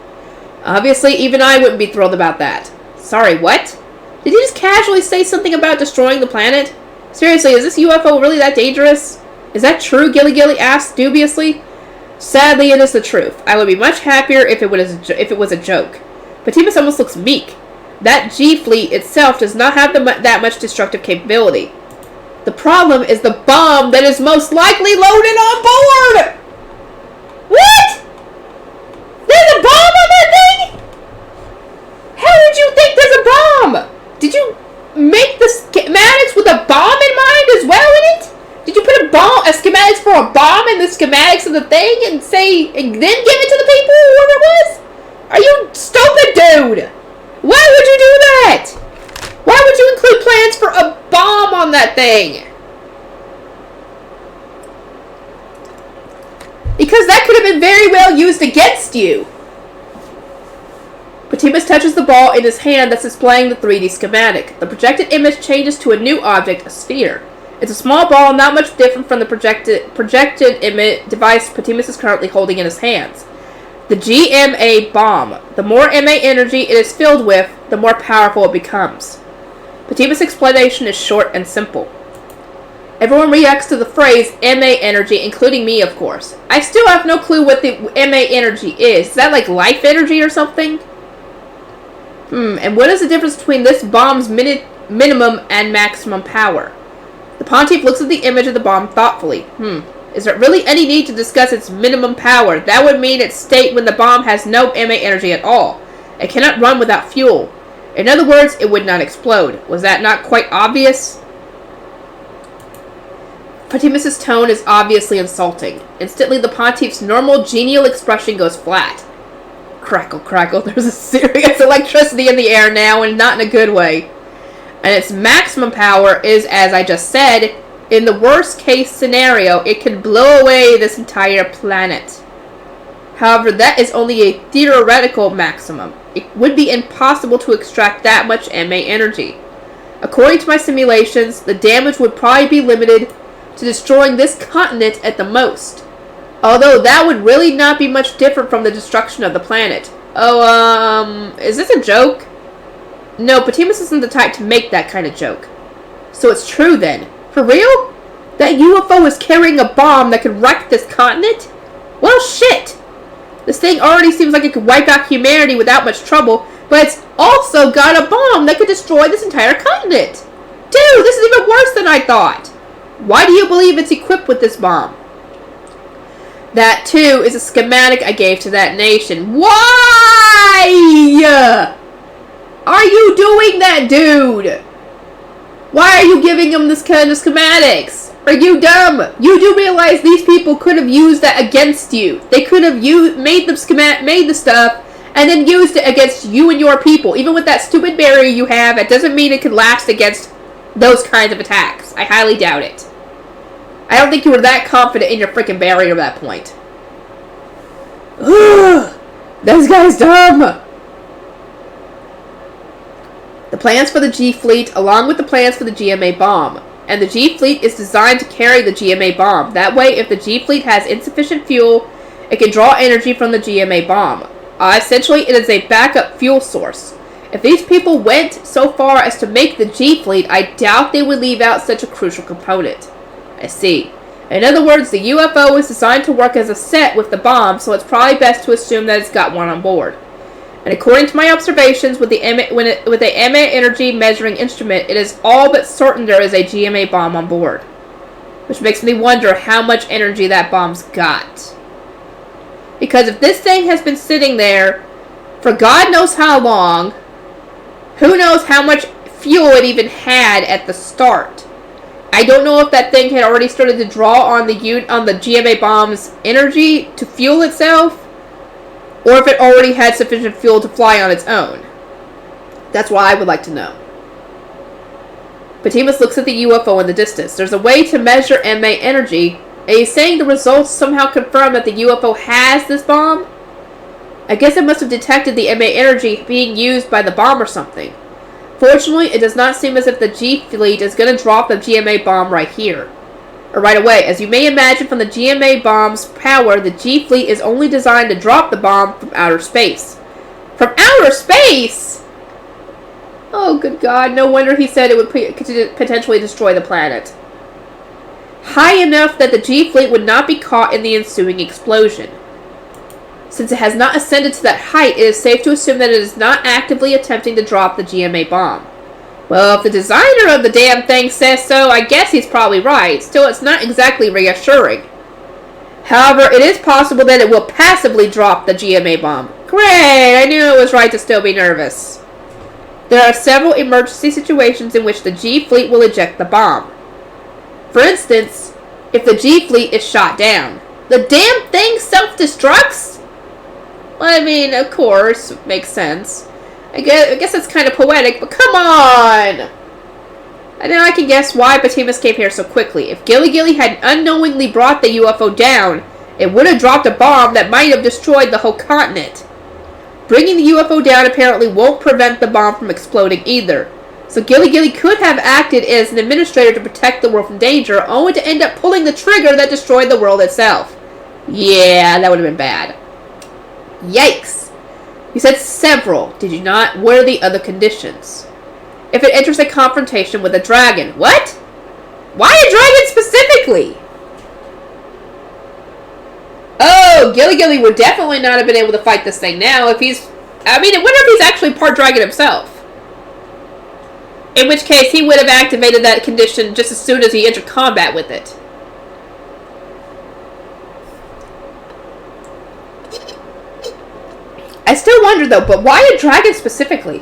Obviously, even I wouldn't be thrilled about that. Sorry, what? Did you just casually say something about destroying the planet? Seriously, is this UFO really that dangerous? Is that true? Gilly Gilly asks dubiously. Sadly, it is the truth. I would be much happier if it was a joke. Patimus almost looks meek. That G-fleet itself does not have that much destructive capability. The problem is the bomb that is most likely loaded on board! What? There's a bomb on that thing? How did you think there's a bomb? Did you make the schematics with a bomb in mind as well in it? Did you put a schematics for a bomb in the schematics of the thing and then give it to the people, whoever it was? Are you stupid, dude? Why would you do that? Why would you include plans for a bomb on that thing? Because that could have been very well used against you. Patimus touches the ball in his hand that's displaying the 3D schematic. The projected image changes to a new object, a sphere. It's a small ball, not much different from the projected image device Patimus is currently holding in his hands. The GMA bomb. The more MA energy it is filled with, the more powerful it becomes. Patimus' explanation is short and simple. Everyone reacts to the phrase MA energy, including me, of course. I still have no clue what the MA energy is. Is that like life energy or something? And what is the difference between this bomb's minimum and maximum power? The Pontiff looks at the image of the bomb thoughtfully. Is there really any need to discuss its minimum power? That would mean its state when the bomb has no MA energy at all. It cannot run without fuel. In other words, it would not explode. Was that not quite obvious? Patimus' tone is obviously insulting. Instantly, the Pontiff's normal, genial expression goes flat. Crackle, crackle. There's a serious electricity in the air now, and not in a good way. And its maximum power is, as I just said, in the worst case scenario, it can blow away this entire planet. However, that is only a theoretical maximum. It would be impossible to extract that much MA energy. According to my simulations, the damage would probably be limited to destroying this continent at the most. Although that would really not be much different from the destruction of the planet. Is this a joke? No, Patimus isn't the type to make that kind of joke. So it's true then. For real? That UFO is carrying a bomb that could wreck this continent? Well, shit! This thing already seems like it could wipe out humanity without much trouble, but it's also got a bomb that could destroy this entire continent! Dude, this is even worse than I thought! Why do you believe it's equipped with this bomb? That, too, is a schematic I gave to that nation. Why are you doing that, dude? Why are you giving them this kind of schematics? Are you dumb? You do realize these people could have used that against you. They could have made the stuff and then used it against you and your people. Even with that stupid barrier you have, it doesn't mean it could last against those kinds of attacks. I highly doubt it. I don't think you were that confident in your freaking barrier at that point. Ugh, this guy's dumb. The plans for the G-Fleet, along with the plans for the GMA bomb. And the G-Fleet is designed to carry the GMA bomb. That way, if the G-Fleet has insufficient fuel, it can draw energy from the GMA bomb. Essentially, it is a backup fuel source. If these people went so far as to make the G-Fleet, I doubt they would leave out such a crucial component. I see. In other words, the UFO is designed to work as a set with the bomb, so it's probably best to assume that it's got one on board. And according to my observations with the MA energy measuring instrument, it is all but certain there is a GMA bomb on board. Which makes me wonder how much energy that bomb's got. Because if this thing has been sitting there for God knows how long, who knows how much fuel it even had at the start. I don't know if that thing had already started to draw on the GMA bomb's energy to fuel itself, or if it already had sufficient fuel to fly on its own. That's what I would like to know. Patimus looks at the UFO in the distance. There's a way to measure MA energy. Are you saying the results somehow confirm that the UFO has this bomb? I guess it must have detected the MA energy being used by the bomb or something. Fortunately, it does not seem as if the G-Fleet is going to drop the GMA bomb right here. Or right away. As you may imagine from the GMA bomb's power, the G-Fleet is only designed to drop the bomb from outer space. From outer space?! Oh, good God. No wonder he said it would potentially destroy the planet. High enough that the G-Fleet would not be caught in the ensuing explosion. Since it has not ascended to that height, it is safe to assume that it is not actively attempting to drop the GMA bomb. Well, if the designer of the damn thing says so, I guess he's probably right. Still, it's not exactly reassuring. However, it is possible that it will passively drop the GMA bomb. Great! I knew it was right to still be nervous. There are several emergency situations in which the G-Fleet will eject the bomb. For instance, if the G-Fleet is shot down. The damn thing self-destructs? Well, I mean, of course, makes sense. I guess that's kind of poetic, but come on! And now I can guess why Patimus came here so quickly. If Gilly had unknowingly brought the UFO down, it would have dropped a bomb that might have destroyed the whole continent. Bringing the UFO down apparently won't prevent the bomb from exploding either. So Gilly could have acted as an administrator to protect the world from danger, only to end up pulling the trigger that destroyed the world itself. Yeah, that would have been bad. Yikes. You said several, did you not? What are the other conditions? If it enters a confrontation with a dragon. What? Why a dragon specifically? Oh, Gilly would definitely not have been able to fight this thing now if he's... I mean, I wonder if he's actually part dragon himself. In which case, he would have activated that condition just as soon as he entered combat with it. I still wonder, though, but why a dragon specifically?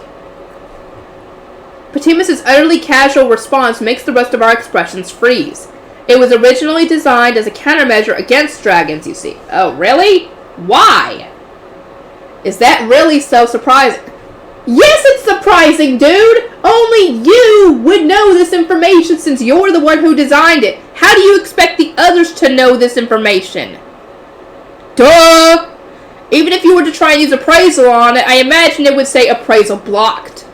Patimus' utterly casual response makes the rest of our expressions freeze. It was originally designed as a countermeasure against dragons, you see. Oh, really? Why? Is that really so surprising? Yes, it's surprising, dude! Only you would know this information since you're the one who designed it. How do you expect the others to know this information? Duh! Even if you were to try and use appraisal on it, I imagine it would say appraisal blocked.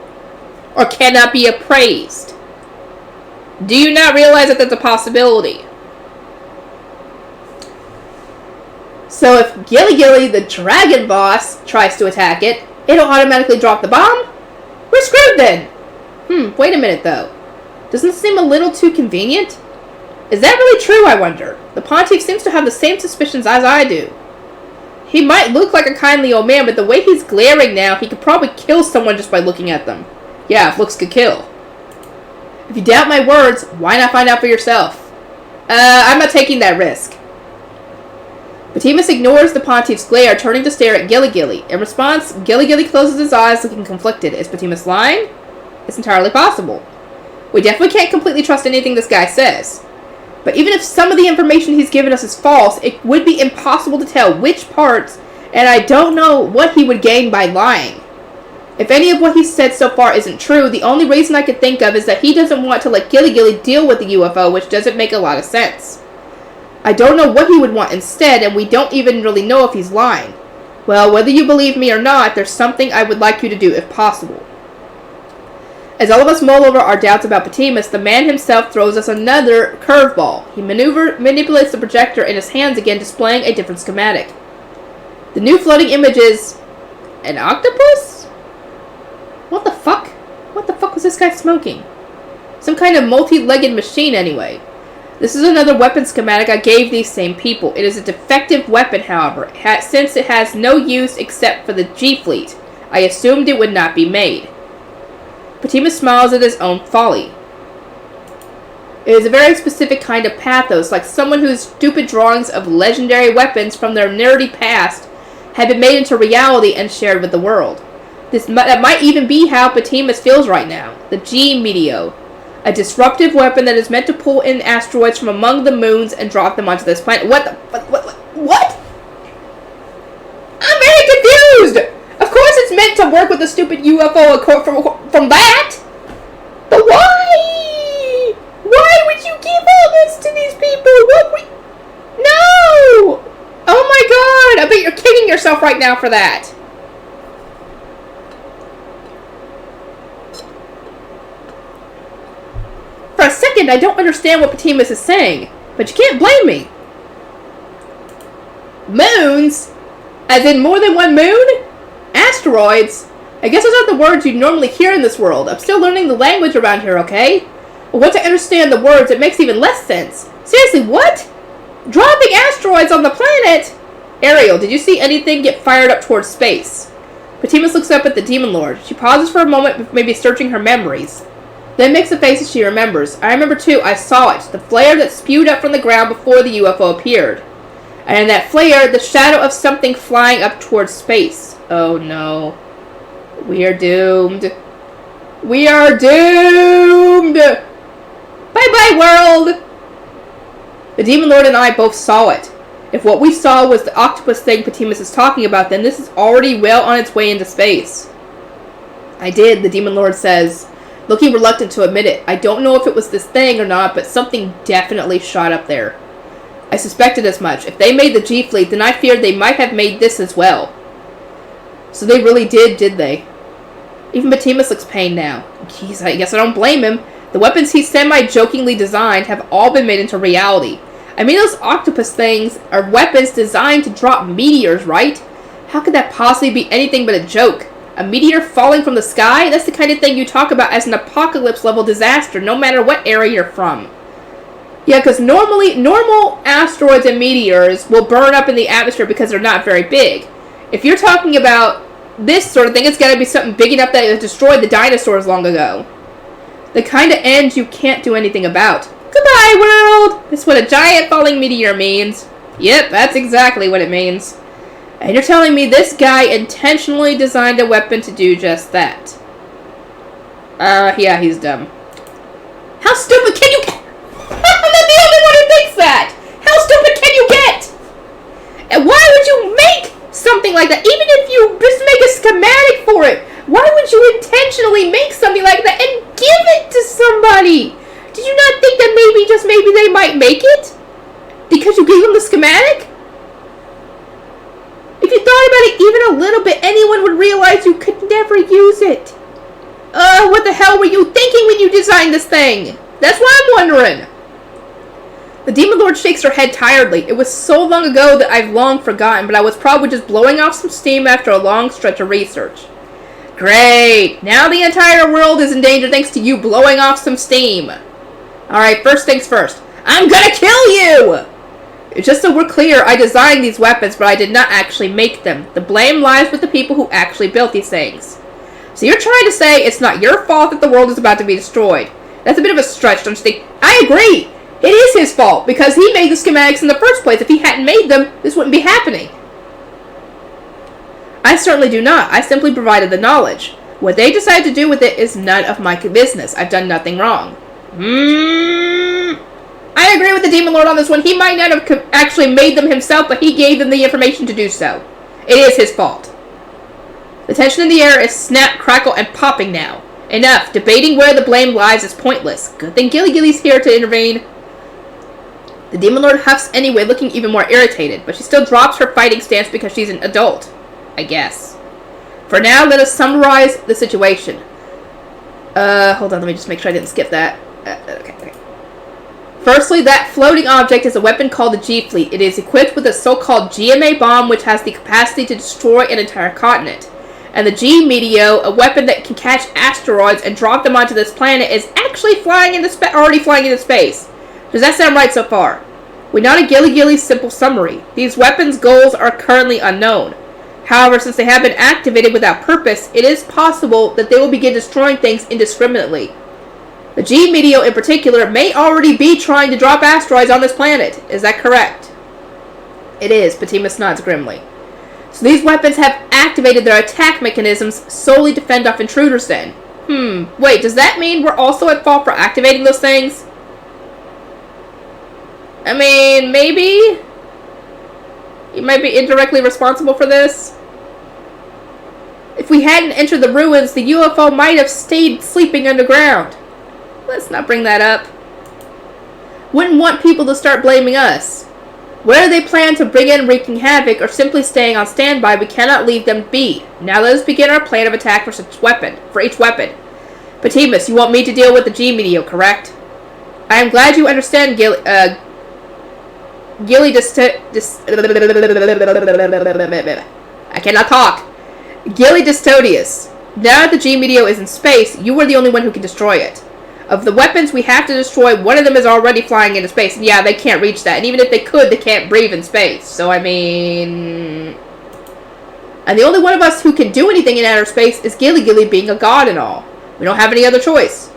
Or cannot be appraised. Do you not realize that that's a possibility? So if Gilly, the dragon boss, tries to attack it, it'll automatically drop the bomb? We're screwed then! Wait a minute though. Doesn't this seem a little too convenient? Is that really true, I wonder? The Pontiff seems to have the same suspicions as I do. He might look like a kindly old man, but the way he's glaring now, he could probably kill someone just by looking at them. Yeah, if looks could kill. If you doubt my words, why not find out for yourself? I'm not taking that risk. Patimus ignores the Pontiff's glare, turning to stare at Gilly. In response, Gilly closes his eyes, looking conflicted. Is Patimus lying? It's entirely possible. We definitely can't completely trust anything this guy says. But even if some of the information he's given us is false, it would be impossible to tell which parts, and I don't know what he would gain by lying. If any of what he's said so far isn't true, the only reason I could think of is that he doesn't want to let Gilly deal with the UFO, which doesn't make a lot of sense. I don't know what he would want instead, and we don't even really know if he's lying. Well, whether you believe me or not, there's something I would like you to do if possible. As all of us mull over our doubts about Patimus, the man himself throws us another curveball. He manipulates the projector in his hands again, displaying a different schematic. The new floating image is... an octopus? What the fuck? What the fuck was this guy smoking? Some kind of multi-legged machine, anyway. This is another weapon schematic I gave these same people. It is a defective weapon, however, since it has no use except for the G-Fleet. I assumed it would not be made. Patimus smiles at his own folly. It is a very specific kind of pathos, like someone whose stupid drawings of legendary weapons from their nerdy past have been made into reality and shared with the world. That might even be how Patimus feels right now. The G-Meteo. A disruptive weapon that is meant to pull in asteroids from among the moons and drop them onto this planet. What? I'm very confused! Of course it's meant to work with the stupid UFO from that! But why? right now for that. For a second, I don't understand what Patimus is saying, but you can't blame me. Moons? As in more than one moon? Asteroids? I guess those aren't the words you'd normally hear in this world. I'm still learning the language around here, okay? But once I understand the words, it makes even less sense. Seriously, what? Dropping asteroids on the planet? Ariel, did you see anything get fired up towards space? Patimus looks up at the Demon Lord. She pauses for a moment, maybe searching her memories. Then makes a face as she remembers. I remember too, I saw it. The flare that spewed up from the ground before the UFO appeared. And in that flare, the shadow of something flying up towards space. Oh no. We are doomed. We are doomed! Bye-bye, world! The Demon Lord and I both saw it. If what we saw was the octopus thing Patimus is talking about, then this is already well on its way into space. I did, the Demon Lord says, looking reluctant to admit it. I don't know if it was this thing or not, but something definitely shot up there. I suspected as much. If they made the G-Fleet, then I feared they might have made this as well. So they really did they? Even Patimus looks pained now. Jeez, I guess I don't blame him. The weapons he semi-jokingly designed have all been made into reality. I mean, those octopus things are weapons designed to drop meteors, right? How could that possibly be anything but a joke? A meteor falling from the sky? That's the kind of thing you talk about as an apocalypse-level disaster, no matter what area you're from. Yeah, because normal asteroids and meteors will burn up in the atmosphere because they're not very big. If you're talking about this sort of thing, it's got to be something big enough that it destroyed the dinosaurs long ago. The kind of end you can't do anything about. Goodbye, world! That's what a giant falling meteor means. Yep, that's exactly what it means. And you're telling me this guy intentionally designed a weapon to do just that? Yeah, he's dumb. How stupid can you get? I'm not the only one who thinks that! How stupid can you get? And why would you make something like that? Even if you just make a schematic for it, why would you intentionally make something like that and give it to somebody? Did you not think that maybe they might make it? Because you gave them the schematic? If you thought about it even a little bit, anyone would realize you could never use it. What the hell were you thinking when you designed this thing? That's what I'm wondering. The Demon Lord shakes her head tiredly. It was so long ago that I've long forgotten, but I was probably just blowing off some steam after a long stretch of research. Great! Now the entire world is in danger thanks to you blowing off some steam. Alright, first things first. I'm gonna kill you! Just so we're clear, I designed these weapons, but I did not actually make them. The blame lies with the people who actually built these things. So you're trying to say it's not your fault that the world is about to be destroyed. That's a bit of a stretch, don't you think? I agree! It is his fault, because he made the schematics in the first place. If he hadn't made them, this wouldn't be happening. I certainly do not. I simply provided the knowledge. What they decide to do with it is none of my business. I've done nothing wrong. I agree with the Demon Lord on this one. He might not have actually made them himself, but he gave them the information to do so. It is his fault. The tension in the air is snap, crackle, and popping now. Enough. Debating where the blame lies is pointless. Good thing Gilly-Gilly's here to intervene. The Demon Lord huffs anyway, looking even more irritated, but she still drops her fighting stance because she's an adult. I guess. For now, let us summarize the situation. Hold on, let me just make sure I didn't skip that. Okay. Firstly, that floating object is a weapon called the G-Fleet. It is equipped with a so-called GMA bomb, which has the capacity to destroy an entire continent. And the G-Meteo, a weapon that can catch asteroids and drop them onto this planet, is actually already flying into space. Does that sound right so far? We noted Gilly-Gilly's simple summary. These weapons' goals are currently unknown. However, since they have been activated without purpose, it is possible that they will begin destroying things indiscriminately. The G-Meteo in particular may already be trying to drop asteroids on this planet. Is that correct? It is, Patimus nods grimly. So these weapons have activated their attack mechanisms solely to fend off intruders then. Wait, does that mean we're also at fault for activating those things? I mean, maybe? You might be indirectly responsible for this. If we hadn't entered the ruins, the UFO might have stayed sleeping underground. Let's not bring that up. Wouldn't want people to start blaming us. Whether they plan to bring in wreaking havoc or simply staying on standby, we cannot leave them be. Now let us begin our plan of attack for each weapon. Patimus, you want me to deal with the G-Meteor, correct? I am glad you understand, I cannot talk. Gilly Dystodius. Now that the G-Meteor is in space, you are the only one who can destroy it. Of the weapons we have to destroy, one of them is already flying into space. And yeah, they can't reach that. And even if they could, they can't breathe in space. So, I mean... And the only one of us who can do anything in outer space is Gilly being a god and all. We don't have any other choice.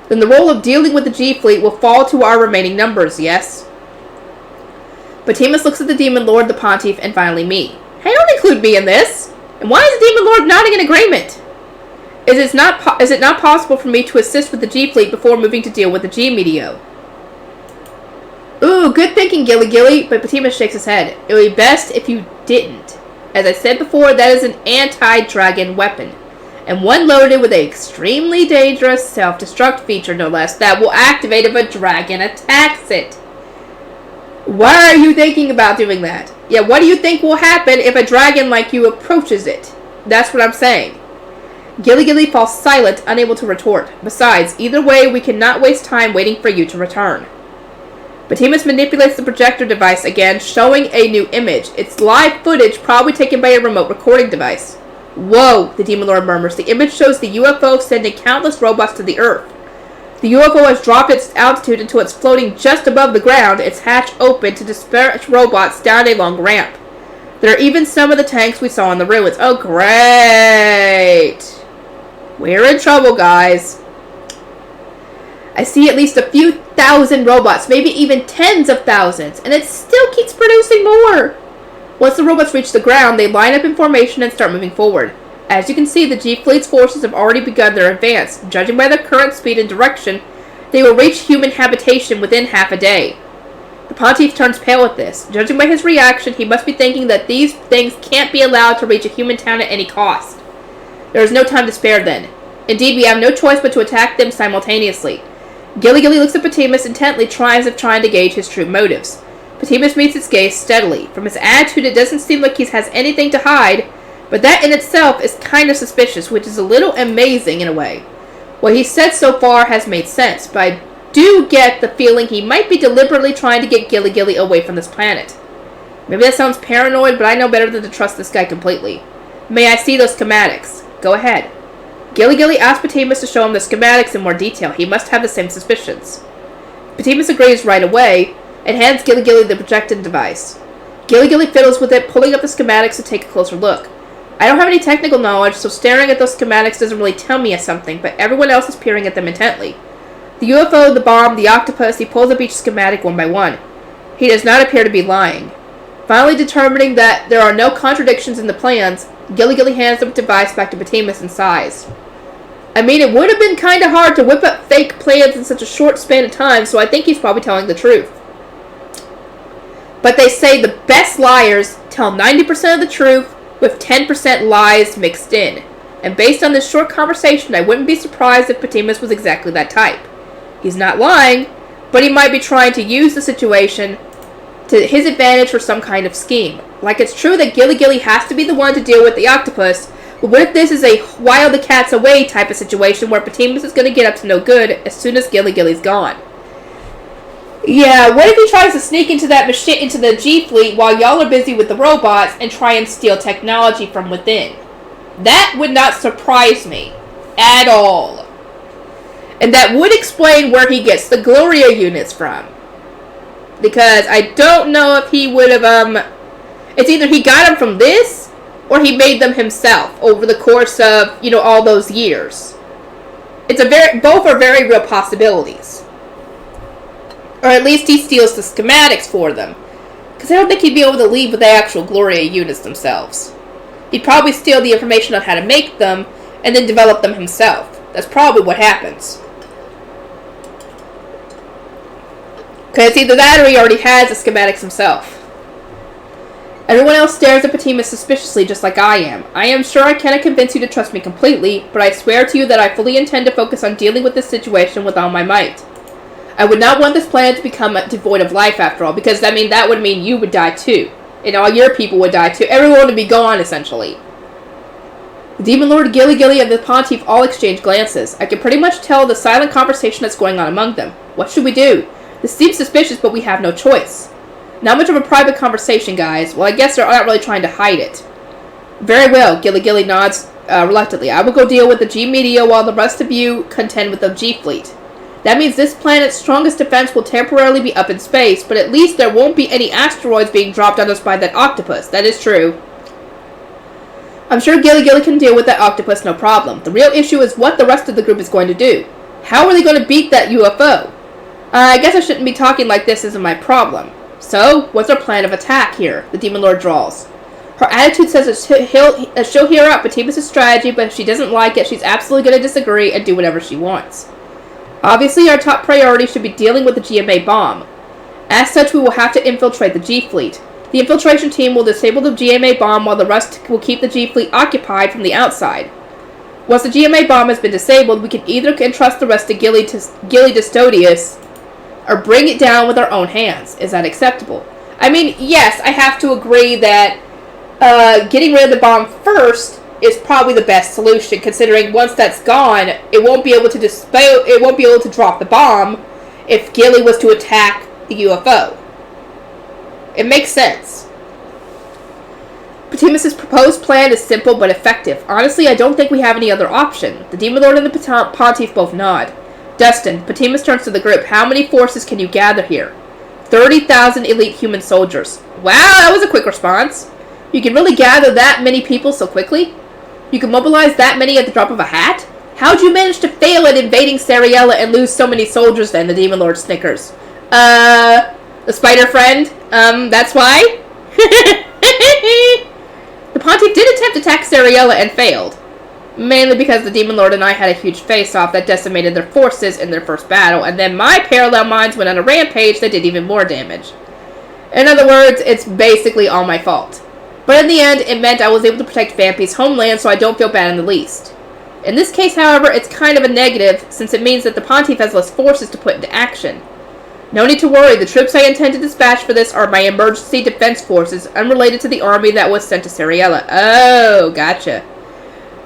Then the role of dealing with the G-Fleet will fall to our remaining numbers, yes? Patimus looks at the Demon Lord, the Pontiff, and finally me. Hey, don't include me in this! And why is the Demon Lord nodding in agreement? Is it not possible for me to assist with the G-Fleet before moving to deal with the G-Meteor? Ooh, good thinking, Gilly, but Patimus shakes his head. It would be best if you didn't. As I said before, that is an anti-dragon weapon. And one loaded with an extremely dangerous self-destruct feature, no less, that will activate if a dragon attacks it. Why are you thinking about doing that? Yeah, what do you think will happen if a dragon like you approaches it? That's what I'm saying. Gilly falls silent, unable to retort. Besides, either way, we cannot waste time waiting for you to return. Patimus manipulates the projector device again, showing a new image. It's live footage, probably taken by a remote recording device. Whoa, the Demon Lord murmurs. The image shows the UFO sending countless robots to the Earth. The UFO has dropped its altitude until it's floating just above the ground, its hatch open to dispatch robots down a long ramp. There are even some of the tanks we saw in the ruins. Oh, great! We're in trouble, guys. I see at least a few thousand robots, maybe even tens of thousands, and it still keeps producing more. Once the robots reach the ground, they line up in formation and start moving forward. As you can see, the G-Fleet's forces have already begun their advance. Judging by their current speed and direction, they will reach human habitation within half a day. The Pontiff turns pale at this. Judging by his reaction, he must be thinking that these things can't be allowed to reach a human town at any cost. There is no time to spare then. Indeed, we have no choice but to attack them simultaneously. Gilly looks at Patimus intently, trying to gauge his true motives. Patimus meets his gaze steadily. From his attitude, it doesn't seem like he has anything to hide, but that in itself is kind of suspicious, which is a little amazing in a way. What he said so far has made sense, but I do get the feeling he might be deliberately trying to get Gilly away from this planet. Maybe that sounds paranoid, but I know better than to trust this guy completely. May I see those schematics? Go ahead. Gilly asks Patimus to show him the schematics in more detail. He must have the same suspicions. Patimus agrees right away, and hands Gilly the projected device. Gilly fiddles with it, pulling up the schematics to take a closer look. I don't have any technical knowledge, so staring at those schematics doesn't really tell me something, but everyone else is peering at them intently. The UFO, the bomb, the octopus, he pulls up each schematic one by one. He does not appear to be lying. Finally determining that there are no contradictions in the plans, Gilly hands the device back to Patimus and sighs. I mean, it would have been kind of hard to whip up fake plans in such a short span of time, so I think he's probably telling the truth. But they say the best liars tell 90% of the truth with 10% lies mixed in. And based on this short conversation, I wouldn't be surprised if Patimus was exactly that type. He's not lying, but he might be trying to use the situation to his advantage for some kind of scheme. Like, it's true that Gilly has to be the one to deal with the octopus, but what if this is a while the cat's away type of situation where Patimus is going to get up to no good as soon as Gilly's gone? Yeah, what if he tries to sneak into the G-Fleet while y'all are busy with the robots and try and steal technology from within? That would not surprise me at all. And that would explain where he gets the Gloria units from. Because I don't know if he would have, it's either he got them from this, or he made them himself over the course of, all those years. Both are very real possibilities. Or at least he steals the schematics for them. Because I don't think he'd be able to leave with the actual Gloria units themselves. He'd probably steal the information on how to make them, and then develop them himself. That's probably what happens. Because either that or he already has the schematics himself. Everyone else stares at Patimus suspiciously, just like I am. I am sure I cannot convince you to trust me completely, but I swear to you that I fully intend to focus on dealing with this situation with all my might. I would not want this planet to become devoid of life after all, because that would mean you would die too. And all your people would die too. Everyone would be gone, essentially. The Demon Lord, Gilly Gilly, and the Pontiff all exchange glances. I can pretty much tell the silent conversation that's going on among them. What should we do? This seems suspicious, but we have no choice. Not much of a private conversation, guys. Well, I guess they're not really trying to hide it. Very well, Gilly Gilly nods reluctantly. I will go deal with the G-Media while the rest of you contend with the G-Fleet. That means this planet's strongest defense will temporarily be up in space, but at least there won't be any asteroids being dropped on us by that octopus. That is true. I'm sure Gilly Gilly can deal with that octopus, no problem. The real issue is what the rest of the group is going to do. How are they going to beat that UFO? I guess I shouldn't be talking like this isn't my problem. So, what's our plan of attack here? The Demon Lord drawls. Her attitude says that she'll hear out Batimus' strategy, but if she doesn't like it, she's absolutely going to disagree and do whatever she wants. Obviously, our top priority should be dealing with the GMA bomb. As such, we will have to infiltrate the G-Fleet. The infiltration team will disable the GMA bomb while the rest will keep the G-Fleet occupied from the outside. Once the GMA bomb has been disabled, we can either entrust the rest to Gilly Destodius or bring it down with our own hands. Is that acceptable? I mean, yes, I have to agree that getting rid of the bomb first is probably the best solution, considering once that's gone, it won't be able to drop the bomb if Gilly was to attack the UFO. It makes sense. Batimus' proposed plan is simple but effective. Honestly, I don't think we have any other option. The Demon Lord and the Pontiff both nod. Dustin, Batimus turns to the group. How many forces can you gather here? 30,000 elite human soldiers. Wow, that was a quick response. You can really gather that many people so quickly? You can mobilize that many at the drop of a hat? How'd you manage to fail at invading Seriella and lose so many soldiers then? The Demon Lord snickers. The spider friend? That's why? The Pontiff did attempt to attack Seriella and failed. Mainly because the Demon Lord and I had a huge face-off that decimated their forces in their first battle, and then my parallel minds went on a rampage that did even more damage. In other words, it's basically all my fault. But in the end, it meant I was able to protect Vampy's homeland, so I don't feel bad in the least. In this case, however, it's kind of a negative, since it means that the Pontiff has less forces to put into action. No need to worry, the troops I intend to dispatch for this are my emergency defense forces, unrelated to the army that was sent to Seriella. Oh, gotcha.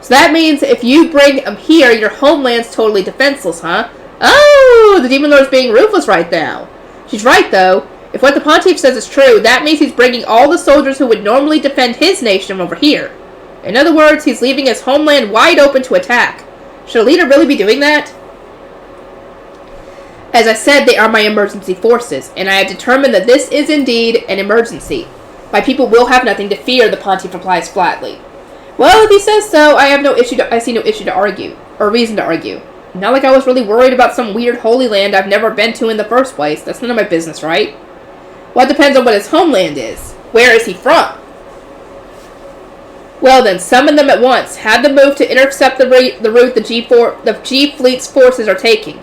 So that means if you bring them here, your homeland's totally defenseless, huh? Oh, the Demon Lord's being ruthless right now. She's right, though. If what the Pontiff says is true, that means he's bringing all the soldiers who would normally defend his nation over here. In other words, he's leaving his homeland wide open to attack. Should a leader really be doing that? As I said, they are my emergency forces, and I have determined that this is indeed an emergency. My people will have nothing to fear, the Pontiff replies flatly. Well, if he says so, I see no issue to argue, or reason to argue. Not like I was really worried about some weird holy land I've never been to in the first place. That's none of my business, right? Well, it depends on what his homeland is. Where is he from? Well then, summon them at once. Have them move to intercept the route the G-Fleet's forces are taking.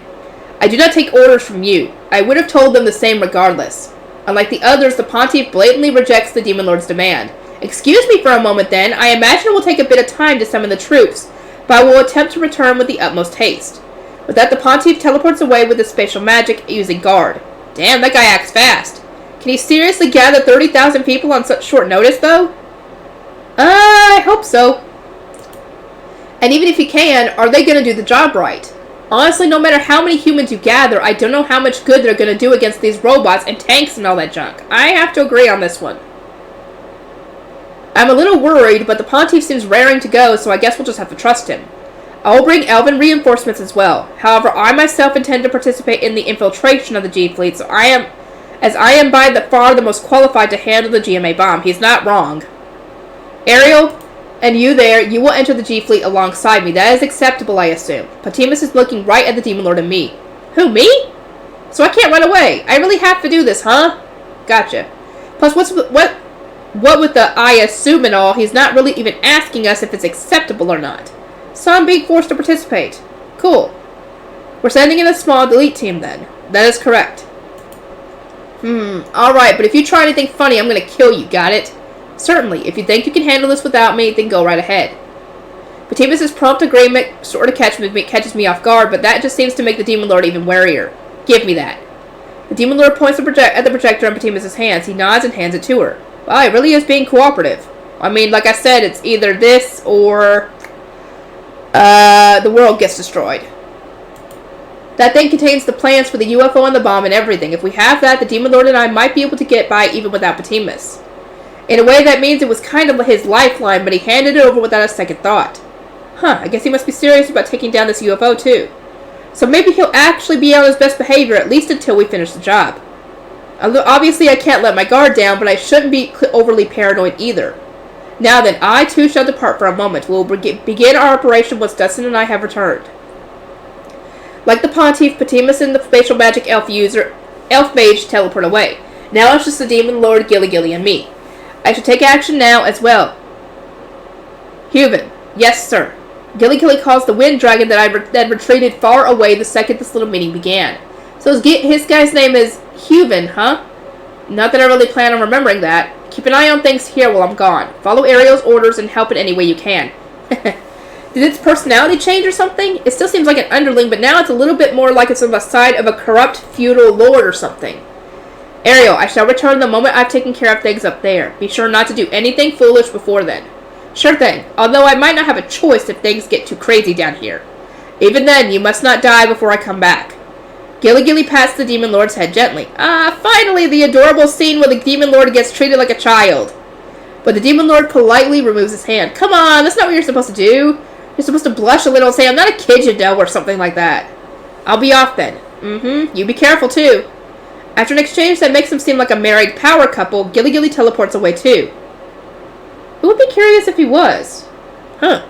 I do not take orders from you. I would have told them the same regardless. Unlike the others, the Pontiff blatantly rejects the Demon Lord's demand. Excuse me for a moment then. I imagine it will take a bit of time to summon the troops, but I will attempt to return with the utmost haste. With that, the Pontiff teleports away with his spatial magic using guard. Damn, that guy acts fast. Can he seriously gather 30,000 people on such short notice, though? I hope so. And even if he can, are they going to do the job right? Honestly, no matter how many humans you gather, I don't know how much good they're going to do against these robots and tanks and all that junk. I have to agree on this one. I'm a little worried, but the Pontiff seems raring to go, so I guess we'll just have to trust him. I will bring elven reinforcements as well. However, I myself intend to participate in the infiltration of the G-Fleet, so I am by far the most qualified to handle the GMA bomb. He's not wrong. Ariel, and you there, you will enter the G-Fleet alongside me. That is acceptable, I assume. Patimus is looking right at the Demon Lord and me. Who, me? So I can't run away. I really have to do this, huh? Gotcha. Plus, what with the I assume and all, he's not really even asking us if it's acceptable or not. So I'm being forced to participate. Cool. We're sending in a small elite team then. That is correct. Alright, but if you try anything funny, I'm gonna kill you, got it? Certainly, if you think you can handle this without me, then go right ahead. Patimus' prompt agreement sort of catches me off guard, but that just seems to make the Demon Lord even warier. Give me that. The Demon Lord points at the projector in Patimus's hands. He nods and hands it to her. Wow, he really is being cooperative. I mean, like I said, it's either this or the world gets destroyed. That thing contains the plans for the UFO and the bomb and everything. If we have that, the Demon Lord and I might be able to get by even without Patimus. In a way, that means it was kind of his lifeline, but he handed it over without a second thought. Huh, I guess he must be serious about taking down this UFO too. So maybe he'll actually be on his best behavior, at least until we finish the job. Obviously, I can't let my guard down, but I shouldn't be overly paranoid either. Now then, I too shall depart for a moment. We'll begin our operation once Dustin and I have returned. Like the Pontiff, Patimus and the spatial magic elf mage teleport away. Now it's just the Demon Lord, Gilly and me. I should take action now as well. Heuven. Yes, sir. Gilly calls the wind dragon that retreated far away the second this little meeting began. So his guy's name is Heuven, huh? Not that I really plan on remembering that. Keep an eye on things here while I'm gone. Follow Ariel's orders and help in any way you can. Did its personality change or something? It still seems like an underling, but now it's a little bit more like it's on the side of a corrupt feudal lord or something. Ariel, I shall return the moment I've taken care of things up there. Be sure not to do anything foolish before then. Sure thing, although I might not have a choice if things get too crazy down here. Even then, you must not die before I come back. Gilly pats the Demon Lord's head gently. Finally, the adorable scene where the Demon Lord gets treated like a child. But the Demon Lord politely removes his hand. Come on, that's not what you're supposed to do. You're supposed to blush a little and say, I'm not a kid, you know, or something like that. I'll be off then. You be careful, too. After an exchange that makes them seem like a married power couple, Gilly teleports away, too. Who would be curious if he was? Huh.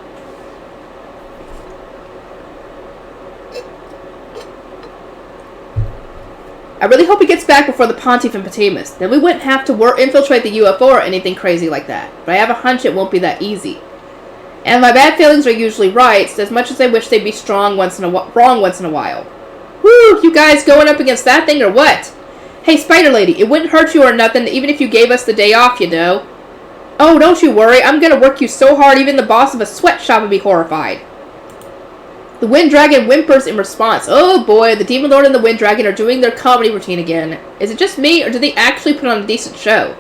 I really hope he gets back before the Pontiff and Patimus. Then we wouldn't have to infiltrate the UFO or anything crazy like that. But I have a hunch it won't be that easy. And my bad feelings are usually right, so as much as I wish they'd be wrong once in a while. Whew, you guys going up against that thing or what? Hey, Spider Lady, it wouldn't hurt you or nothing even if you gave us the day off, you know. Oh, don't you worry, I'm gonna work you so hard even the boss of a sweatshop would be horrified. The Wind Dragon whimpers in response. Oh boy, the Demon Lord and the Wind Dragon are doing their comedy routine again. Is it just me, or do they actually put on a decent show?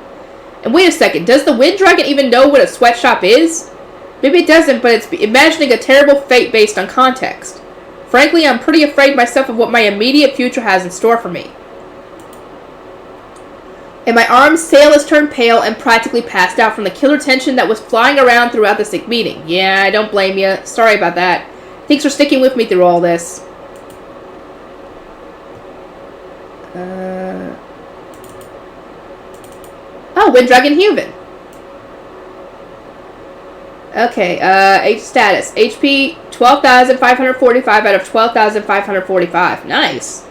And wait a second, does the Wind Dragon even know what a sweatshop is? Maybe it doesn't, but it's imagining a terrible fate based on context. Frankly, I'm pretty afraid myself of what my immediate future has in store for me. In my arms, Sail has turned pale and practically passed out from the killer tension that was flying around throughout the sick meeting. Yeah, I don't blame you. Sorry about that. Thanks for sticking with me through all this. Oh, Wind Dragon Heuven. Okay, H status. HP 12,545 out of 12,545. Nice.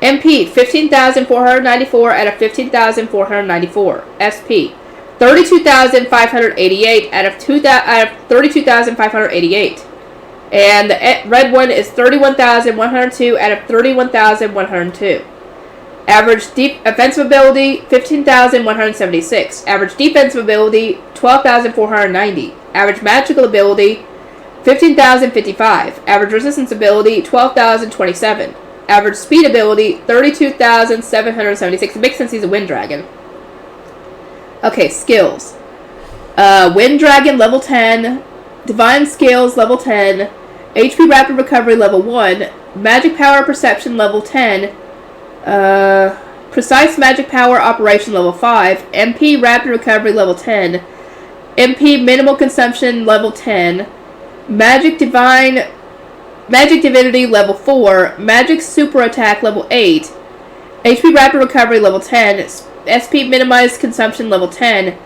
MP 15,494 out of 15,494. SP 32,588 out of 32,588. And the red one is 31,102 out of 31,102. Average offensive ability 15,176. Average defensive ability 12,490. Average magical ability 15,055. Average resistance ability 12,027. Average speed ability 32,776. It makes sense he's a Wind Dragon. Okay, skills. Wind Dragon level 10. Divine Skills level 10. HP Rapid Recovery level 1. Magic Power Perception level 10. Precise Magic Power Operation level 5. MP Rapid Recovery level 10. MP Minimal Consumption level 10. Magic Divinity level 4. Magic Super Attack level 8. HP Rapid Recovery level 10. SP Minimized Consumption level 10.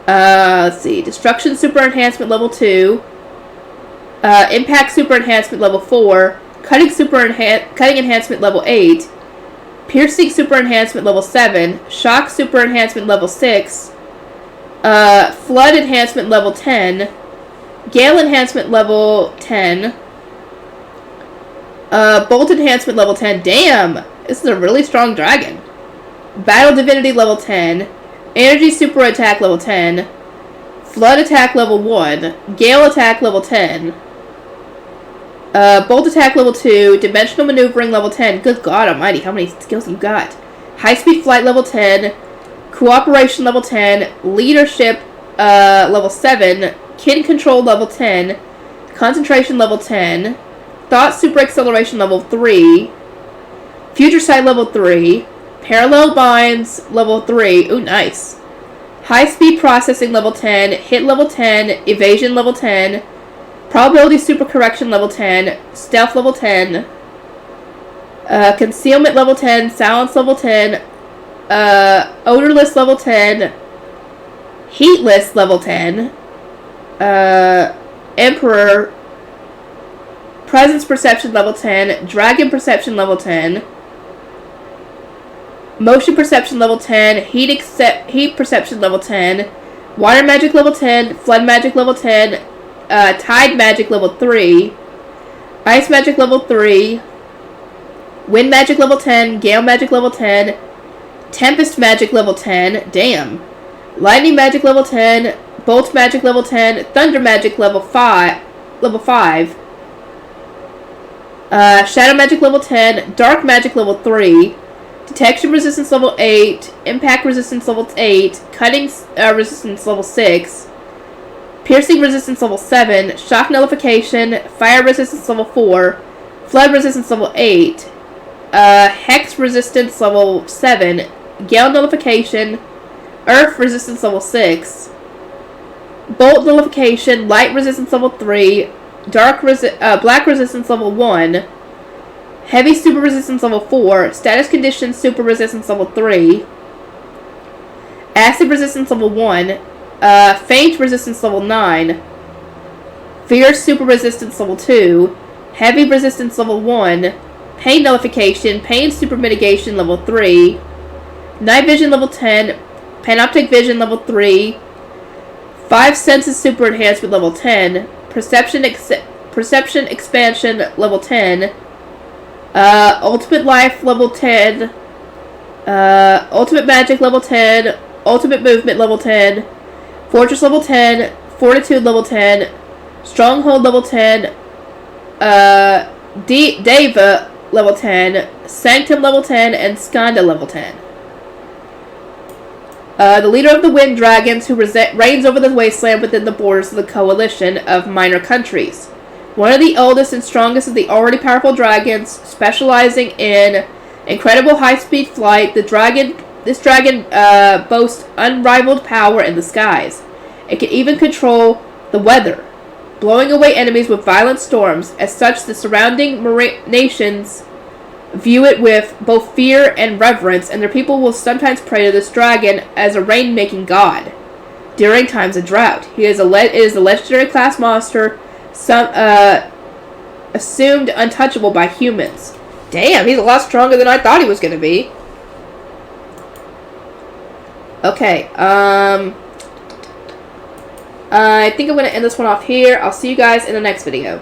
Let's see. Destruction Super Enhancement level 2. Impact Super Enhancement level 4. Cutting Enhancement level 8. Piercing Super Enhancement level 7. Shock Super Enhancement level 6. Flood Enhancement level 10. Gale Enhancement level 10. Bolt Enhancement level 10. Damn! This is a really strong dragon. Battle Divinity level 10. Energy Super Attack level 10. Flood Attack level 1. Gale Attack level 10. Bolt attack level 2. Dimensional maneuvering level 10. Good God almighty, how many skills you got? High speed flight level 10. Cooperation level 10. Leadership level 7. Kin control level 10. Concentration level 10. Thought super acceleration level 3. Future sight level 3. Parallel binds level 3. Ooh, nice. High speed processing level 10. Hit level 10. Evasion level 10. Probability super correction level 10. Stealth level 10. Concealment level 10. Silence level 10. Odorless level 10. Heatless level 10. Emperor. Presence perception level 10. Dragon perception level 10. Motion perception level 10. Heat perception level 10. Water magic level 10. Flood magic level 10. Tide magic level 3. Ice magic level 3. Wind magic level 10. Gale magic level 10. Tempest magic level 10. Damn. Lightning magic level 10. Bolt magic level 10. Thunder magic level 5. Shadow magic level 10. Dark magic level 3. Detection resistance level 8. Impact resistance level 8. Cutting resistance level 6. Piercing resistance level 7. Shock nullification. Fire resistance level 4. Flood resistance level 8. Hex resistance level 7. Gale nullification. Earth resistance level 6. Bolt nullification. Light resistance level 3. Black resistance level 1. Heavy super resistance level 4. Status condition super resistance level 3. Acid resistance level 1. Faint resistance level 9. Fierce super resistance level 2. Heavy resistance level 1. Pain nullification. Pain super mitigation level 3. Night vision level 10. Panoptic vision level 3. 5 senses super enhancement level 10. Perception expansion level 10. Ultimate life level 10. Ultimate magic level 10. Ultimate movement level 10. Fortress level 10. Fortitude level 10. Stronghold level 10. Deva level 10. Sanctum level 10. And Skanda level 10. The leader of the Wind Dragons, who reigns over the wasteland within the borders of the coalition of minor countries. One of the oldest and strongest of the already powerful dragons, specializing in incredible high-speed flight, this dragon boasts unrivaled power in the skies. It can even control the weather, blowing away enemies with violent storms. As such, the surrounding nations view it with both fear and reverence, and their people will sometimes pray to this dragon as a rain-making god during times of drought. It is a legendary class monster, assumed untouchable by humans. Damn, he's a lot stronger than I thought he was going to be. Okay, I think I'm going to end this one off here. I'll see you guys in the next video.